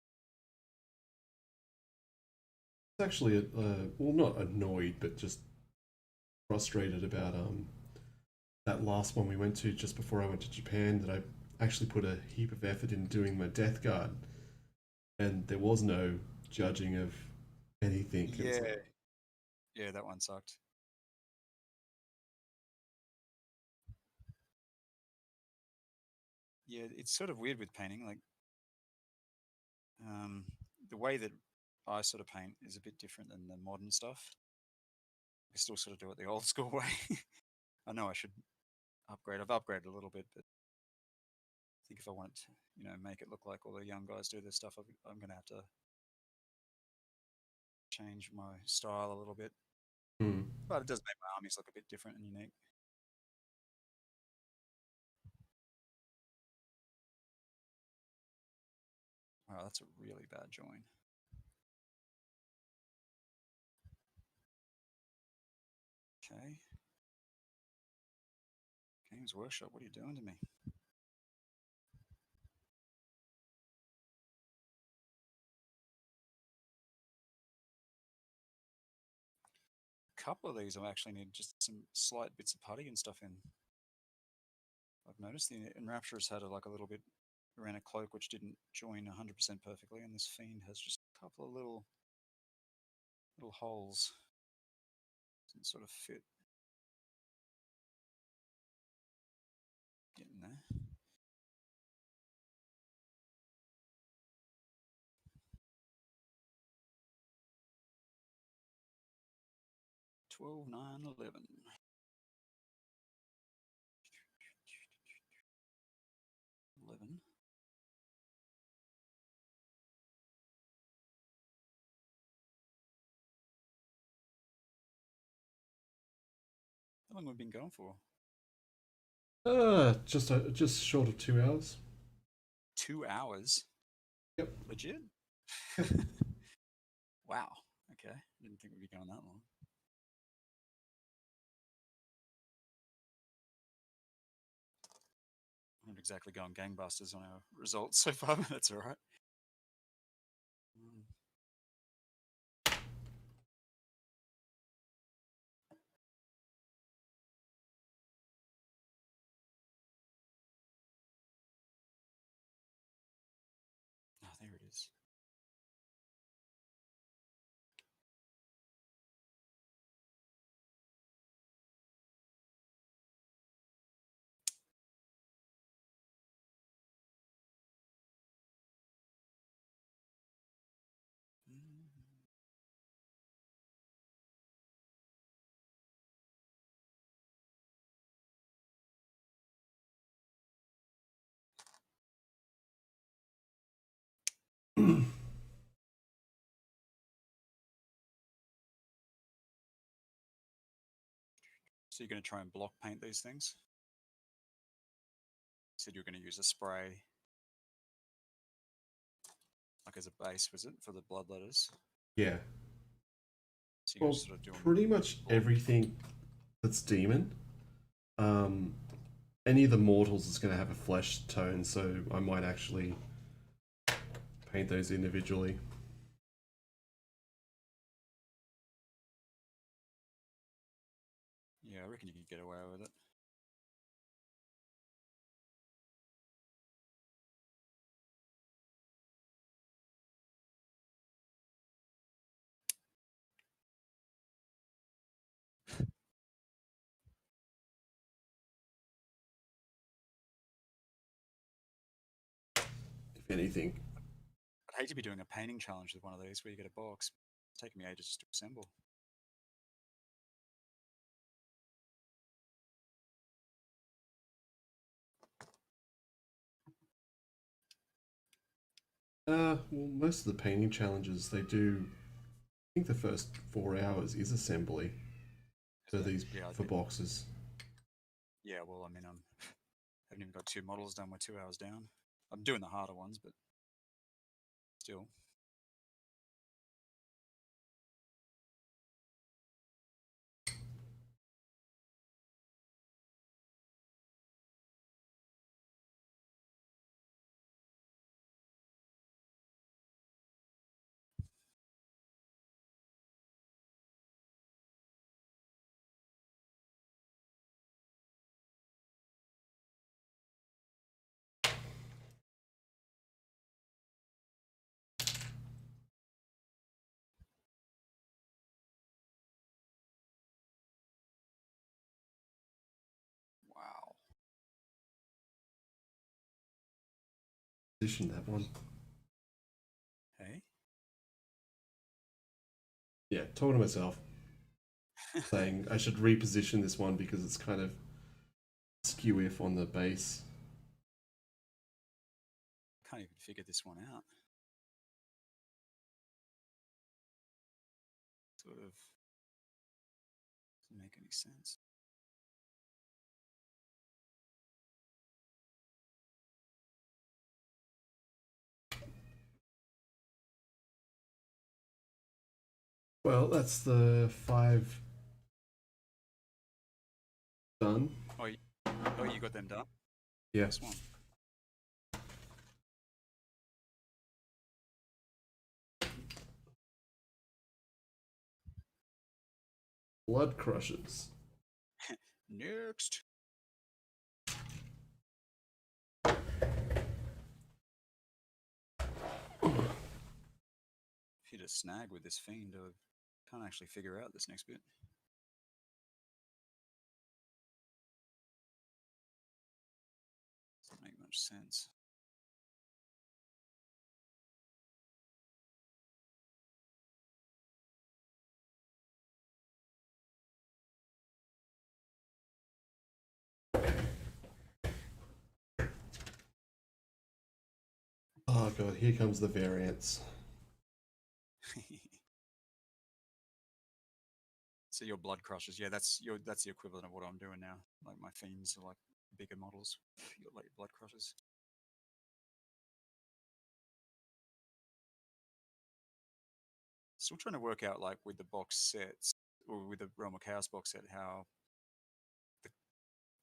It's actually well, not annoyed, but just frustrated about that last one we went to just before I went to Japan. That I actually put a heap of effort in doing my death guard, and there was no judging of anything. It's Yeah, like, yeah, that one sucked. Yeah, it's sort of weird with painting. Like, um, the way that I sort of paint is a bit different than the modern stuff. I still sort of do it the old school way. I know I should upgrade. I've upgraded a little bit, but I think if I want to, make it look like all the young guys do this stuff, I'm going to have to change my style a little bit. hmm. But it does make my armies look a bit different and unique. Wow, that's a really bad join. Okay. Games Workshop, what are you doing to me? A couple of these I actually need just some slight bits of putty and stuff in. I've noticed the Enrapturers had like a little bit around a cloak which didn't join 100% perfectly, and this Fiend has just a couple of little holes. Doesn't sort of fit. Getting there. 12, 9, 11. 11. How long have we been going for? Just short of 2 hours. 2 hours? Yep. Legit? Wow. Okay. Didn't think we'd be going that long. Haven't exactly gone gangbusters on our results so far, but that's all right. Mm. Oh, there it is. Mm. So you're going to try and block paint these things? You said you were going to use a spray, like as a base, was it, for the bloodletters? Yeah. So you're going to Well, sort of do them pretty much block. everything that's demon. Um, any of the mortals is going to have a flesh tone, so I might actually paint those individually. Yeah, I reckon you could get away with it. If anything. I'd hate to be doing a painting challenge with one of these where you get a box. It's taking me ages just to assemble. Well, most of the painting challenges they do. I think the first 4 hours is assembly Is for it? these Yeah, for boxes. yeah. Well, I mean, I haven't even got 2 models done. We're 2 hours down. I'm doing the harder ones, but still. Wow. Position that one. Hey. Yeah, talking to myself, saying I should reposition this one because it's kind of skew if on the base. Can't even figure this one out. Sort of doesn't make any sense. Well, that's the 5 done. Oh, oh, you got them done. Yeah. Nice one. Blood crushes. Next. Hit a snag with this fiend. I can't actually figure out this next bit. Doesn't make much sense. Oh god, here comes the variance. So your blood crushes, yeah, that's the equivalent of what I'm doing now. Like my fiends are like bigger models. Your late blood crushes. Still trying to work out like with the box sets or with the Realm of Chaos box set how the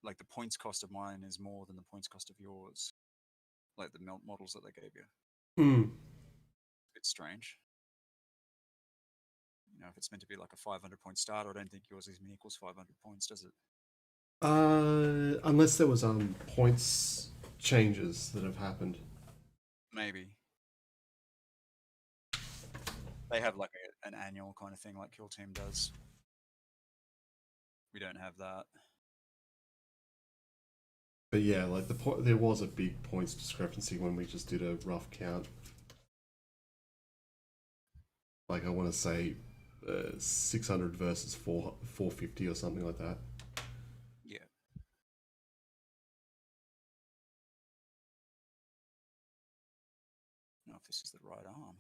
like the points cost of mine is more than the points cost of yours, like the models that they gave you. Hmm. It's strange. If it's meant to be like a 500 point start, I don't think yours even equals 500 points, does it? Unless there was points changes that have happened. Maybe. They have like an annual kind of thing like your team does. We don't have that. But yeah, like there was a big points discrepancy when we just did a rough count. Like I want to say, 600 versus 450 or something like that. Yeah. I don't know if this is the right arm.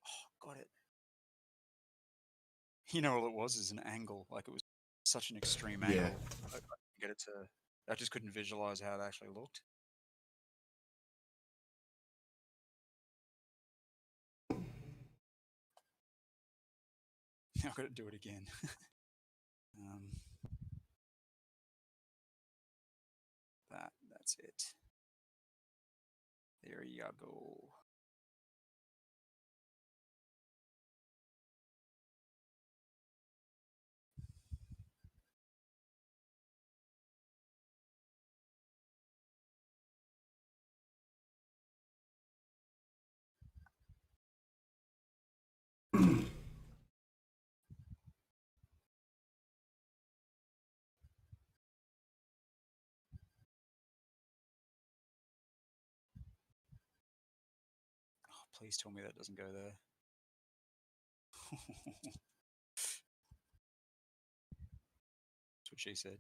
Oh, got it. All it was is an angle. Like it was such an extreme Yeah. angle. I couldn't get it to. I just couldn't visualize how it actually looked. I've got to do it again. um, that's it. There you go. Oh, please tell me that doesn't go there. That's what she said.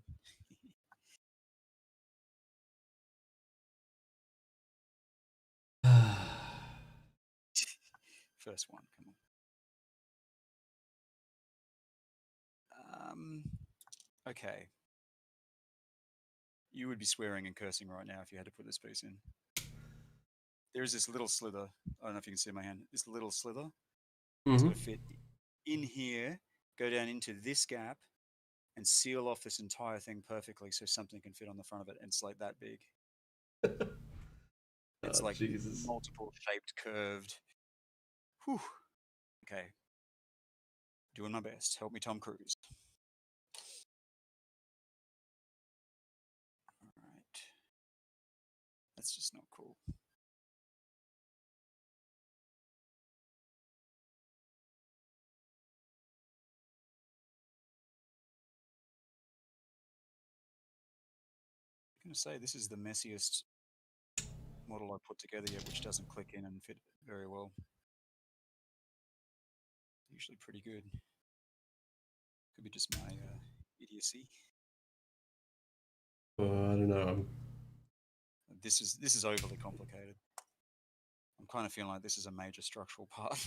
First one, come on. Okay. You would be swearing and cursing right now if you had to put this piece in. There is this little slither. I don't know if you can see my hand. This little slither. It's Mm-hmm. got to fit in here, go down into this gap, and seal off this entire thing perfectly so something can fit on the front of it. And it's like that big. It's Oh, like Jesus. multiple shaped, curved. Whew. Okay. Doing my best. Help me, Tom Cruise. All right. That's just not cool. I'm going to say this is the messiest model I put together yet, which doesn't click in and fit very well. Usually pretty good. Could be just my idiocy. I don't know. This is overly complicated. I'm kind of feeling like this is a major structural part.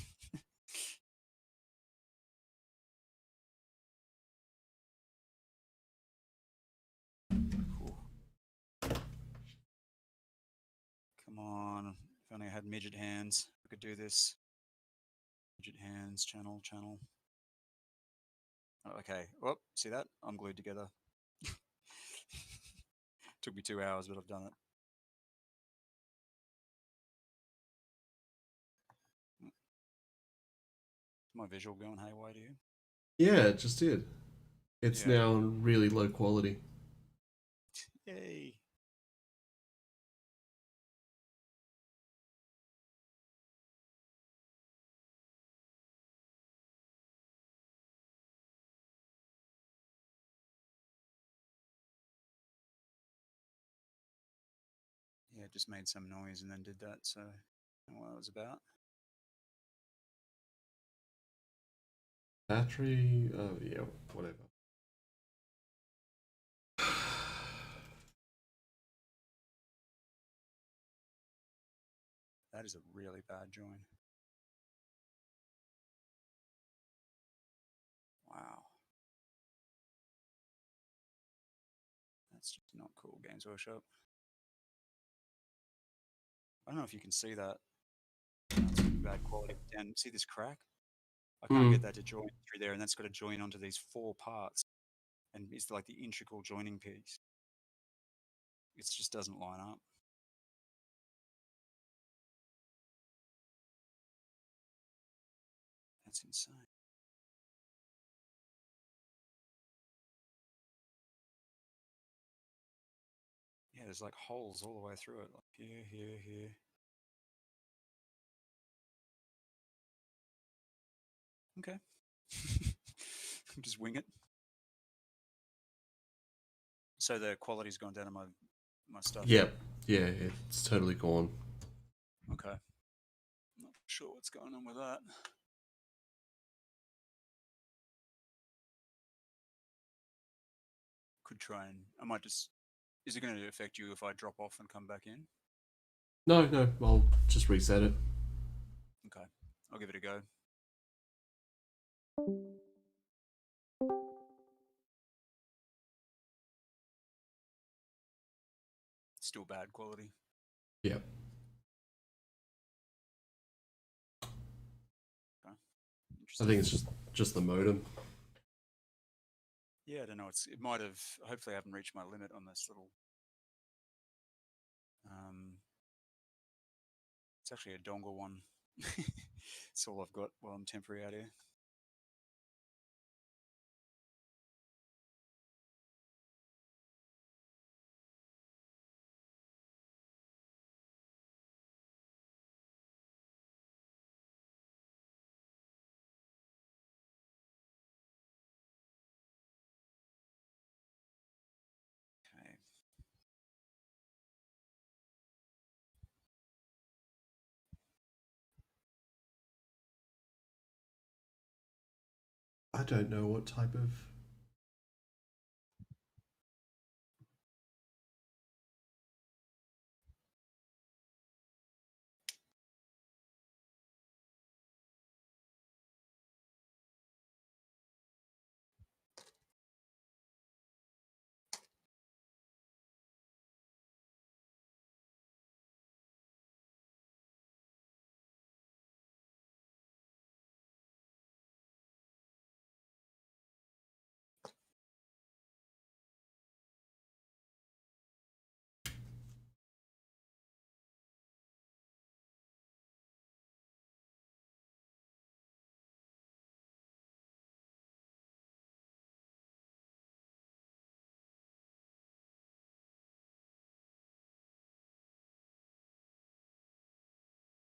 Cool. Come on. If only I had midget hands, I could do this. Midget hands, channel, channel. Oh, okay. Oh, see that? I'm glued together. Took me 2 hours, but I've done it. Is my visual going haywire to you? Yeah, it just did. It's Yeah. now really low quality. Yay. Yeah, it just made some noise and then did that, so I don't know what it was about. Battery, yeah, whatever. That is a really bad join. Wow. That's Games Workshop. I don't know if you can see that. It's pretty bad quality. And see this crack? I can't get Hmm. that to join through there, and that's got to join onto these four parts, and it's like the integral joining piece. It just doesn't line up. That's insane. Yeah, there's like holes all the way through it, like here, here, here. Okay. Just wing it. So the quality's gone down on my stuff, yeah? Yep. Yeah, it's totally gone. Okay. Not sure what's going on with that. Could try and I might just. Is it going to affect you if I drop off and come back in? No, no, I'll just reset it. Okay, I'll give it a go. Still bad quality. Yep. Okay, I interesting. think it's just the modem. Yeah, I don't know. It might have. Hopefully, I haven't reached my limit on this little. Um, it's actually a dongle one. It's all I've got while I'm temporary out here. Okay. I don't know what type of.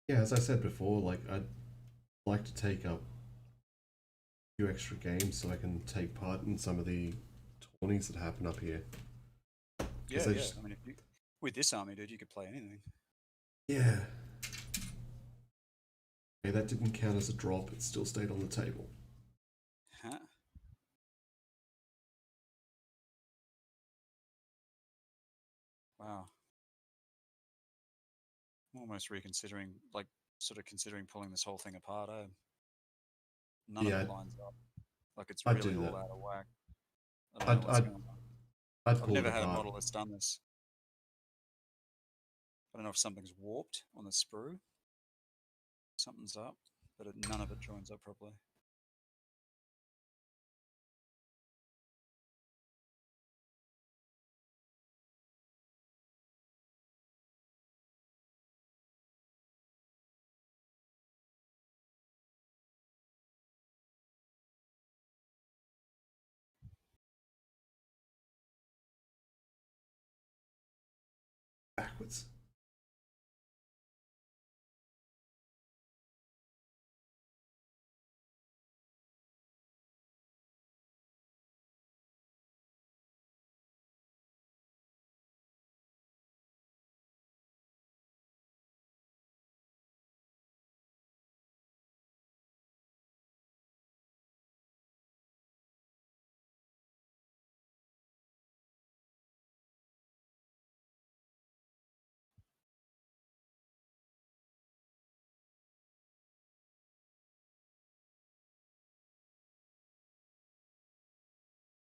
Yeah, as I said before, like I'd like to take up a few extra games so I can take part in some of the tourneys that happen up here. Because Yeah, I yeah. just, I mean, if you, with this army, dude, you could play anything. yeah. Okay, that didn't count as a drop. It still stayed on the table. Huh? Wow. I'm almost reconsidering, like, sort of considering pulling this whole thing apart. None of Yeah, it lines up. Like, it's I'd really do all that. out of whack. I don't know I'd what's I'd going on. I'd I've pull it never had a apart. model that's done this. I don't know if something's warped on the sprue. Something's up, but none of it joins up properly. Backwards.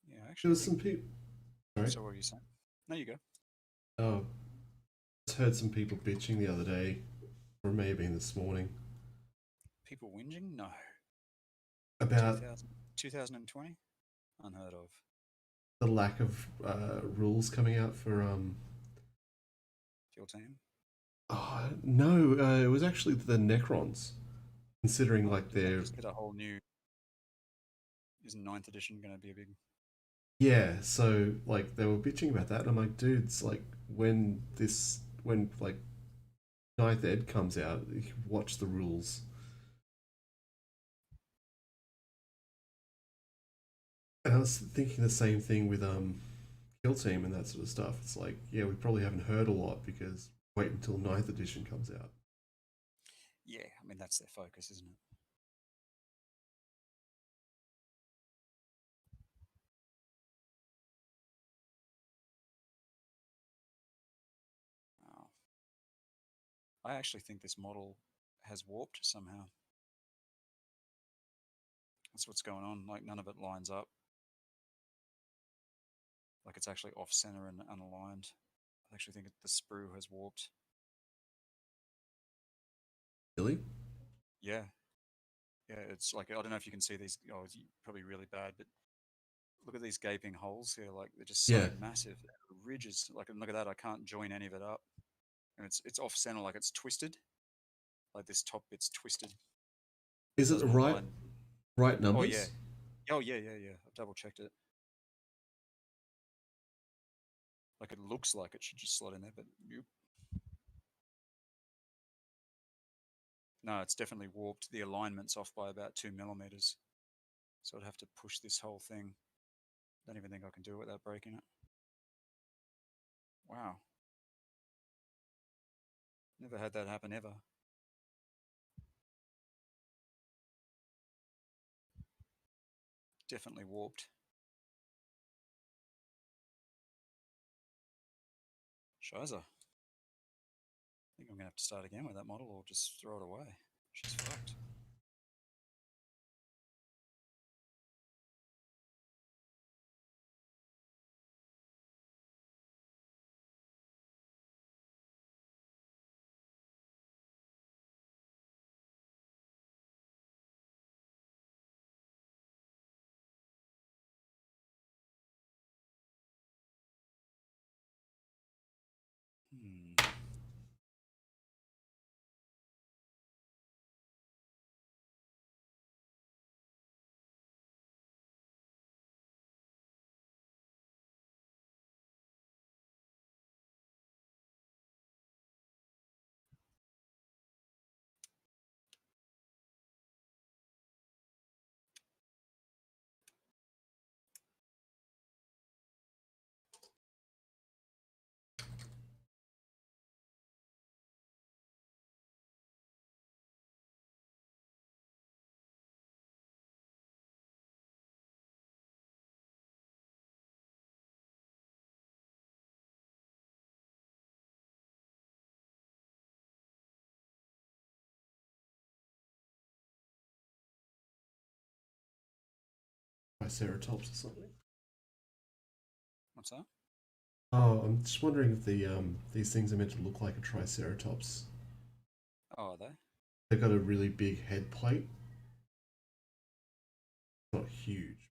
Yeah, I There actually was think. some people. Sorry. So what are you saying? No, you go. heard some people bitching the other day, or it may have been this morning, People whinging? No. about 2000, 2020? Unheard of. the lack of rules coming out for Your team? Oh, no, it was actually the Necrons. Considering Oh, like did they they're just get a whole new? Isn't ninth edition going to be a big? yeah, so like they were bitching about that, and I'm like, dudes, like when like ninth ed comes out, you can watch the rules. And I was thinking the same thing with Kill Team and that sort of stuff. It's like, yeah, we probably haven't heard a lot because wait until ninth edition comes out. Yeah, I mean that's their focus, isn't it? Oh, I actually think this model has warped somehow. That's what's going on. Like none of it lines up. Like it's actually off center and unaligned. I actually think the sprue has warped. Really? Yeah, yeah. It's like I don't know if you can see these. Oh, it's probably really bad, but look at these gaping holes here. Like they're just so Yeah. massive. Ridges. Like and look at that. I can't join any of it up, and it's off center. Like it's twisted. Like this top bit's twisted. It Is it the doesn't right align. right Oh yeah. numbers? Oh yeah, yeah, yeah. I've double checked it. Like it looks like it should just slot in there, but nope. No, it's definitely warped. The alignment's off by about 2 millimeters. So I'd have to push this whole thing. Don't even think I can do it without breaking it. Wow. Never had that happen ever. Definitely warped. Shiza. I think I'm going to have to start again with that model or just throw it away. She's fucked. Hmm. Triceratops or something. What's that? Oh, I'm just wondering if these things are meant to look like a Triceratops. Oh, are they? They've got a really big head plate. Not huge.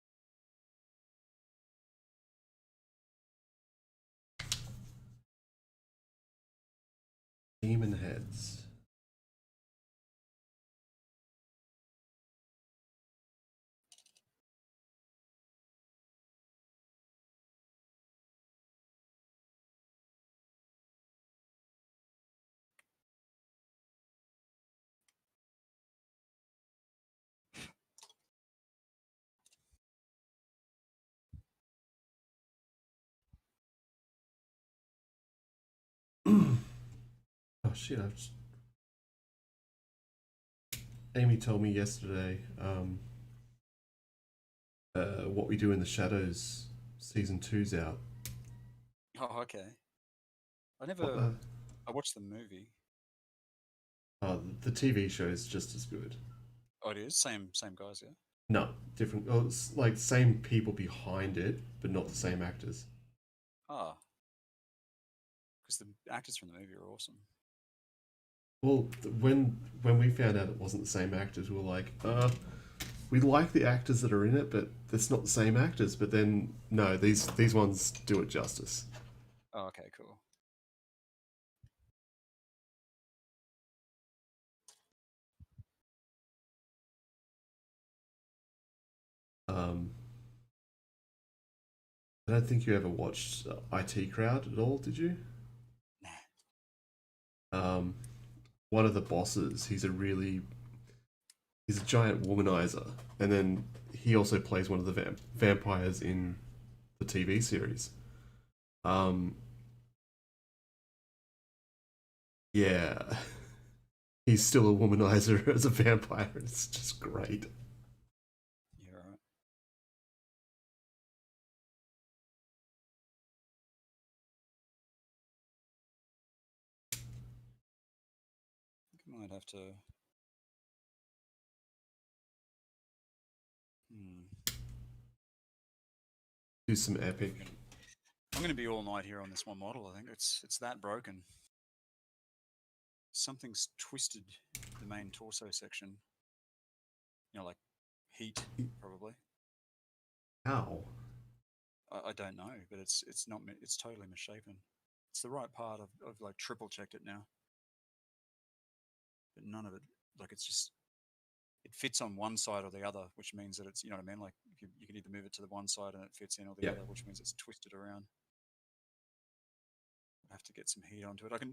Demon heads. Oh shit! Amy told me yesterday. What We Do in the Shadows season two's out. Oh, okay. I What never. I watched the movie. the TV show is just as good. Oh, it is same guys, yeah. No, different. Oh, it's like same people behind it, but not the same actors. Ah, because the actors from the movie are awesome. Well, when we found out it wasn't the same actors, we were like, we like the actors that are in it, but it's not the same actors. But then no, these ones do it justice. Oh, okay, cool. Um, I don't think you ever watched IT Crowd at all, did you? Nah. Um, one of the bosses, he's a giant womanizer, and then he also plays one of the vampires in the TV series. Um, yeah, he's still a womanizer as a vampire. It's just great. Yeah, right. I think I might have to. Hmm. Do some I'm epic. gonna, I'm gonna be all night here on this one model. I think it's that broken. Something's twisted the main torso section. Like heat, probably. How? I don't know, but it's not it's totally misshapen. It's the right part. I've like triple checked it now, but none of it. Like it's just it fits on one side or the other, which means that it's, you know what I mean. Like you can either move it to the one side and it fits in, or the Yeah. other, which means it's twisted around. I have to get some heat onto it. I can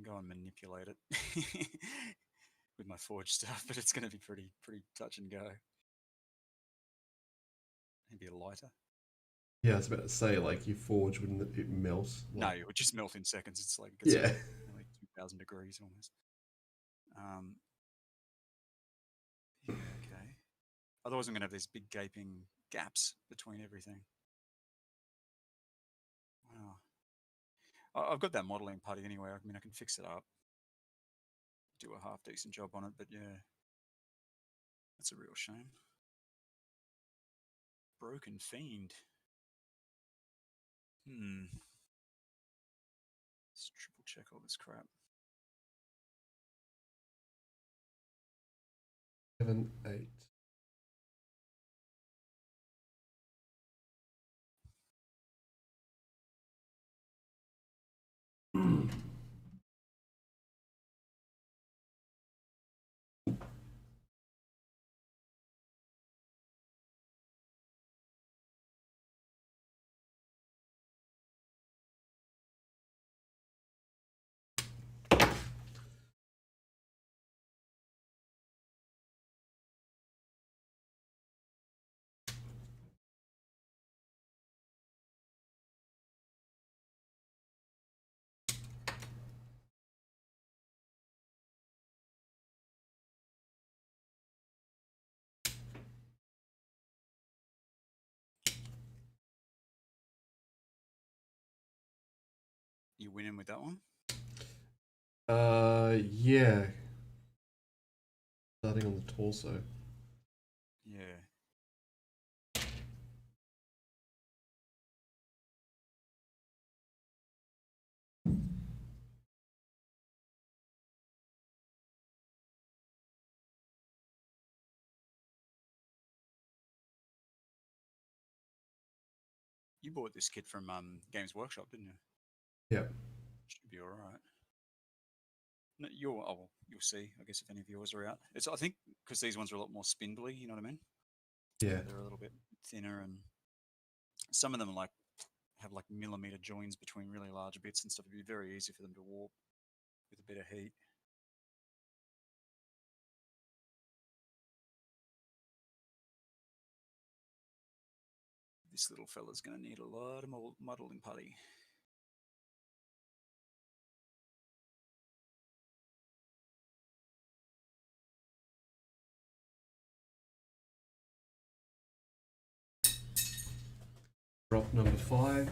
go and manipulate it with my forge stuff, but it's going to be pretty touch and go. Maybe a lighter. Yeah, I was about to say, like, you forge when it melts. No, Like, it would just melt in seconds. It's like it gets yeah. nearly 2,000 degrees almost. Um, yeah, okay. Otherwise, I'm going to have these big gaping gaps between everything. Wow. I've got that modeling putty anyway. I mean, I can fix it up, do a half decent job on it, but yeah, that's a real shame. Broken Fiend. Let's triple check all this crap. 7, 8. You winning with that one? Yeah. Starting on the torso. Yeah. You bought this kit from Games Workshop, didn't you? Yeah. Should be all right. No, you'll see. I guess if any of yours are out, it's I think because these ones are a lot more spindly. You know what I mean? Yeah. They're a little bit thinner, and some of them are like have like millimeter joins between really large bits and stuff. It'd be very easy for them to warp with a bit of heat. This little fella's going to need a lot of modeling putty. Drop number 5.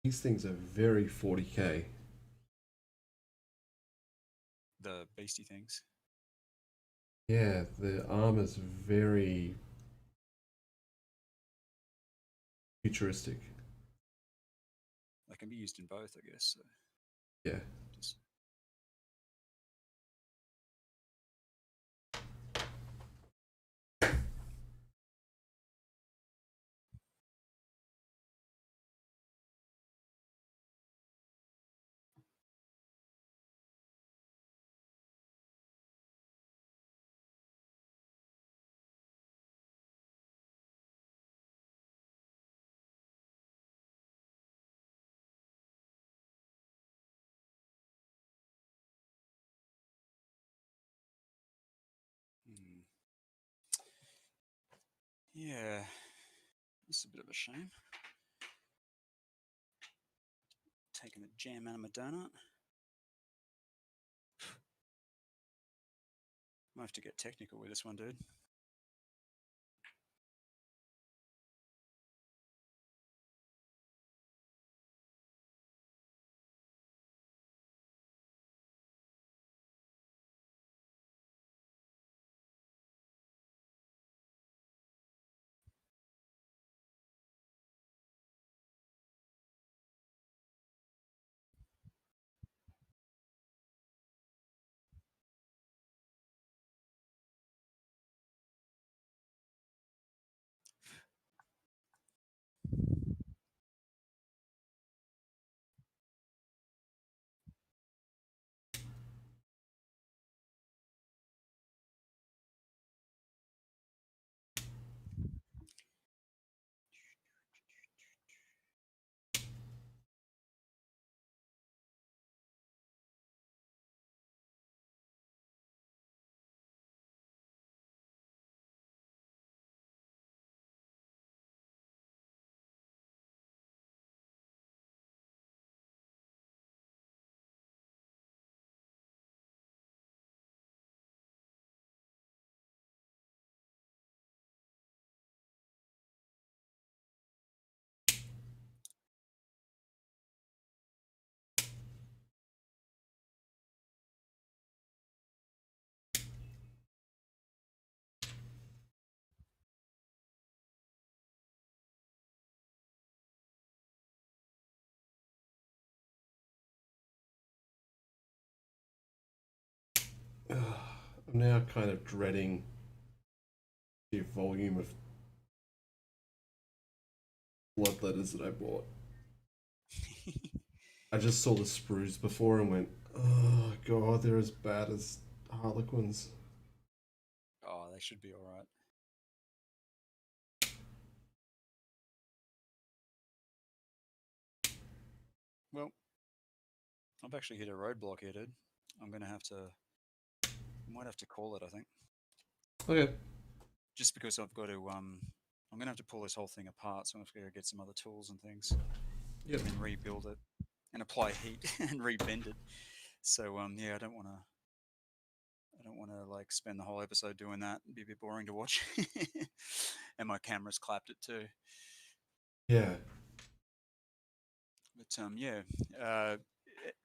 These things are very 40k. The beastie things. Yeah, the armor's very futuristic. They can be used in both, I guess. So Yeah. just hmm. Yeah, this is a bit of a shame. Taking the jam out of my donut. Might have to get technical with this one, dude. I'm now kind of dreading the volume of blood letters that I bought. I just saw the sprues before and went, oh god, they're as bad as Harlequins. Oh, they should be all right. Well, I've actually hit a roadblock here, dude. I'm gonna have to. Might have to call it. I think Okay. just because I've got to. I'm gonna have to pull this whole thing apart, so I'm gonna get some other tools and things, Yep. and then rebuild it and apply heat and rebend it. So yeah, I don't want to like spend the whole episode doing that. It'd be a bit boring to watch. And my camera's clapped it too. Yeah. But yeah,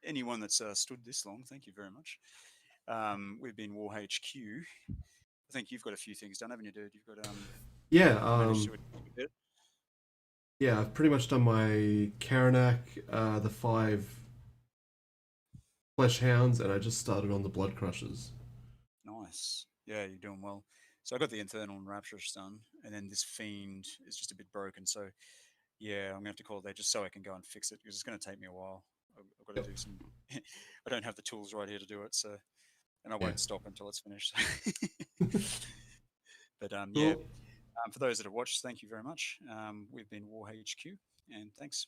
anyone that's stood this long, thank you very much. We've been WarHQ. I think you've got a few things done, haven't you, dude? You've got Yeah. managed to achieve a bit. Yeah. I've pretty much done my Karanak, the 5 flesh hounds, and I just started on the blood crushers. Nice. Yeah, you're doing well. So I got the Infernal and Rapturous done, and then this Fiend is just a bit broken. So yeah, I'm gonna have to call it there just so I can go and fix it because it's gonna take me a while. I've got to Yep. do some. I don't have the tools right here to do it, so and I Yeah. won't stop until it's finished. But yeah, Cool. for those that have watched, thank you very much. We've been War HQ, and thanks.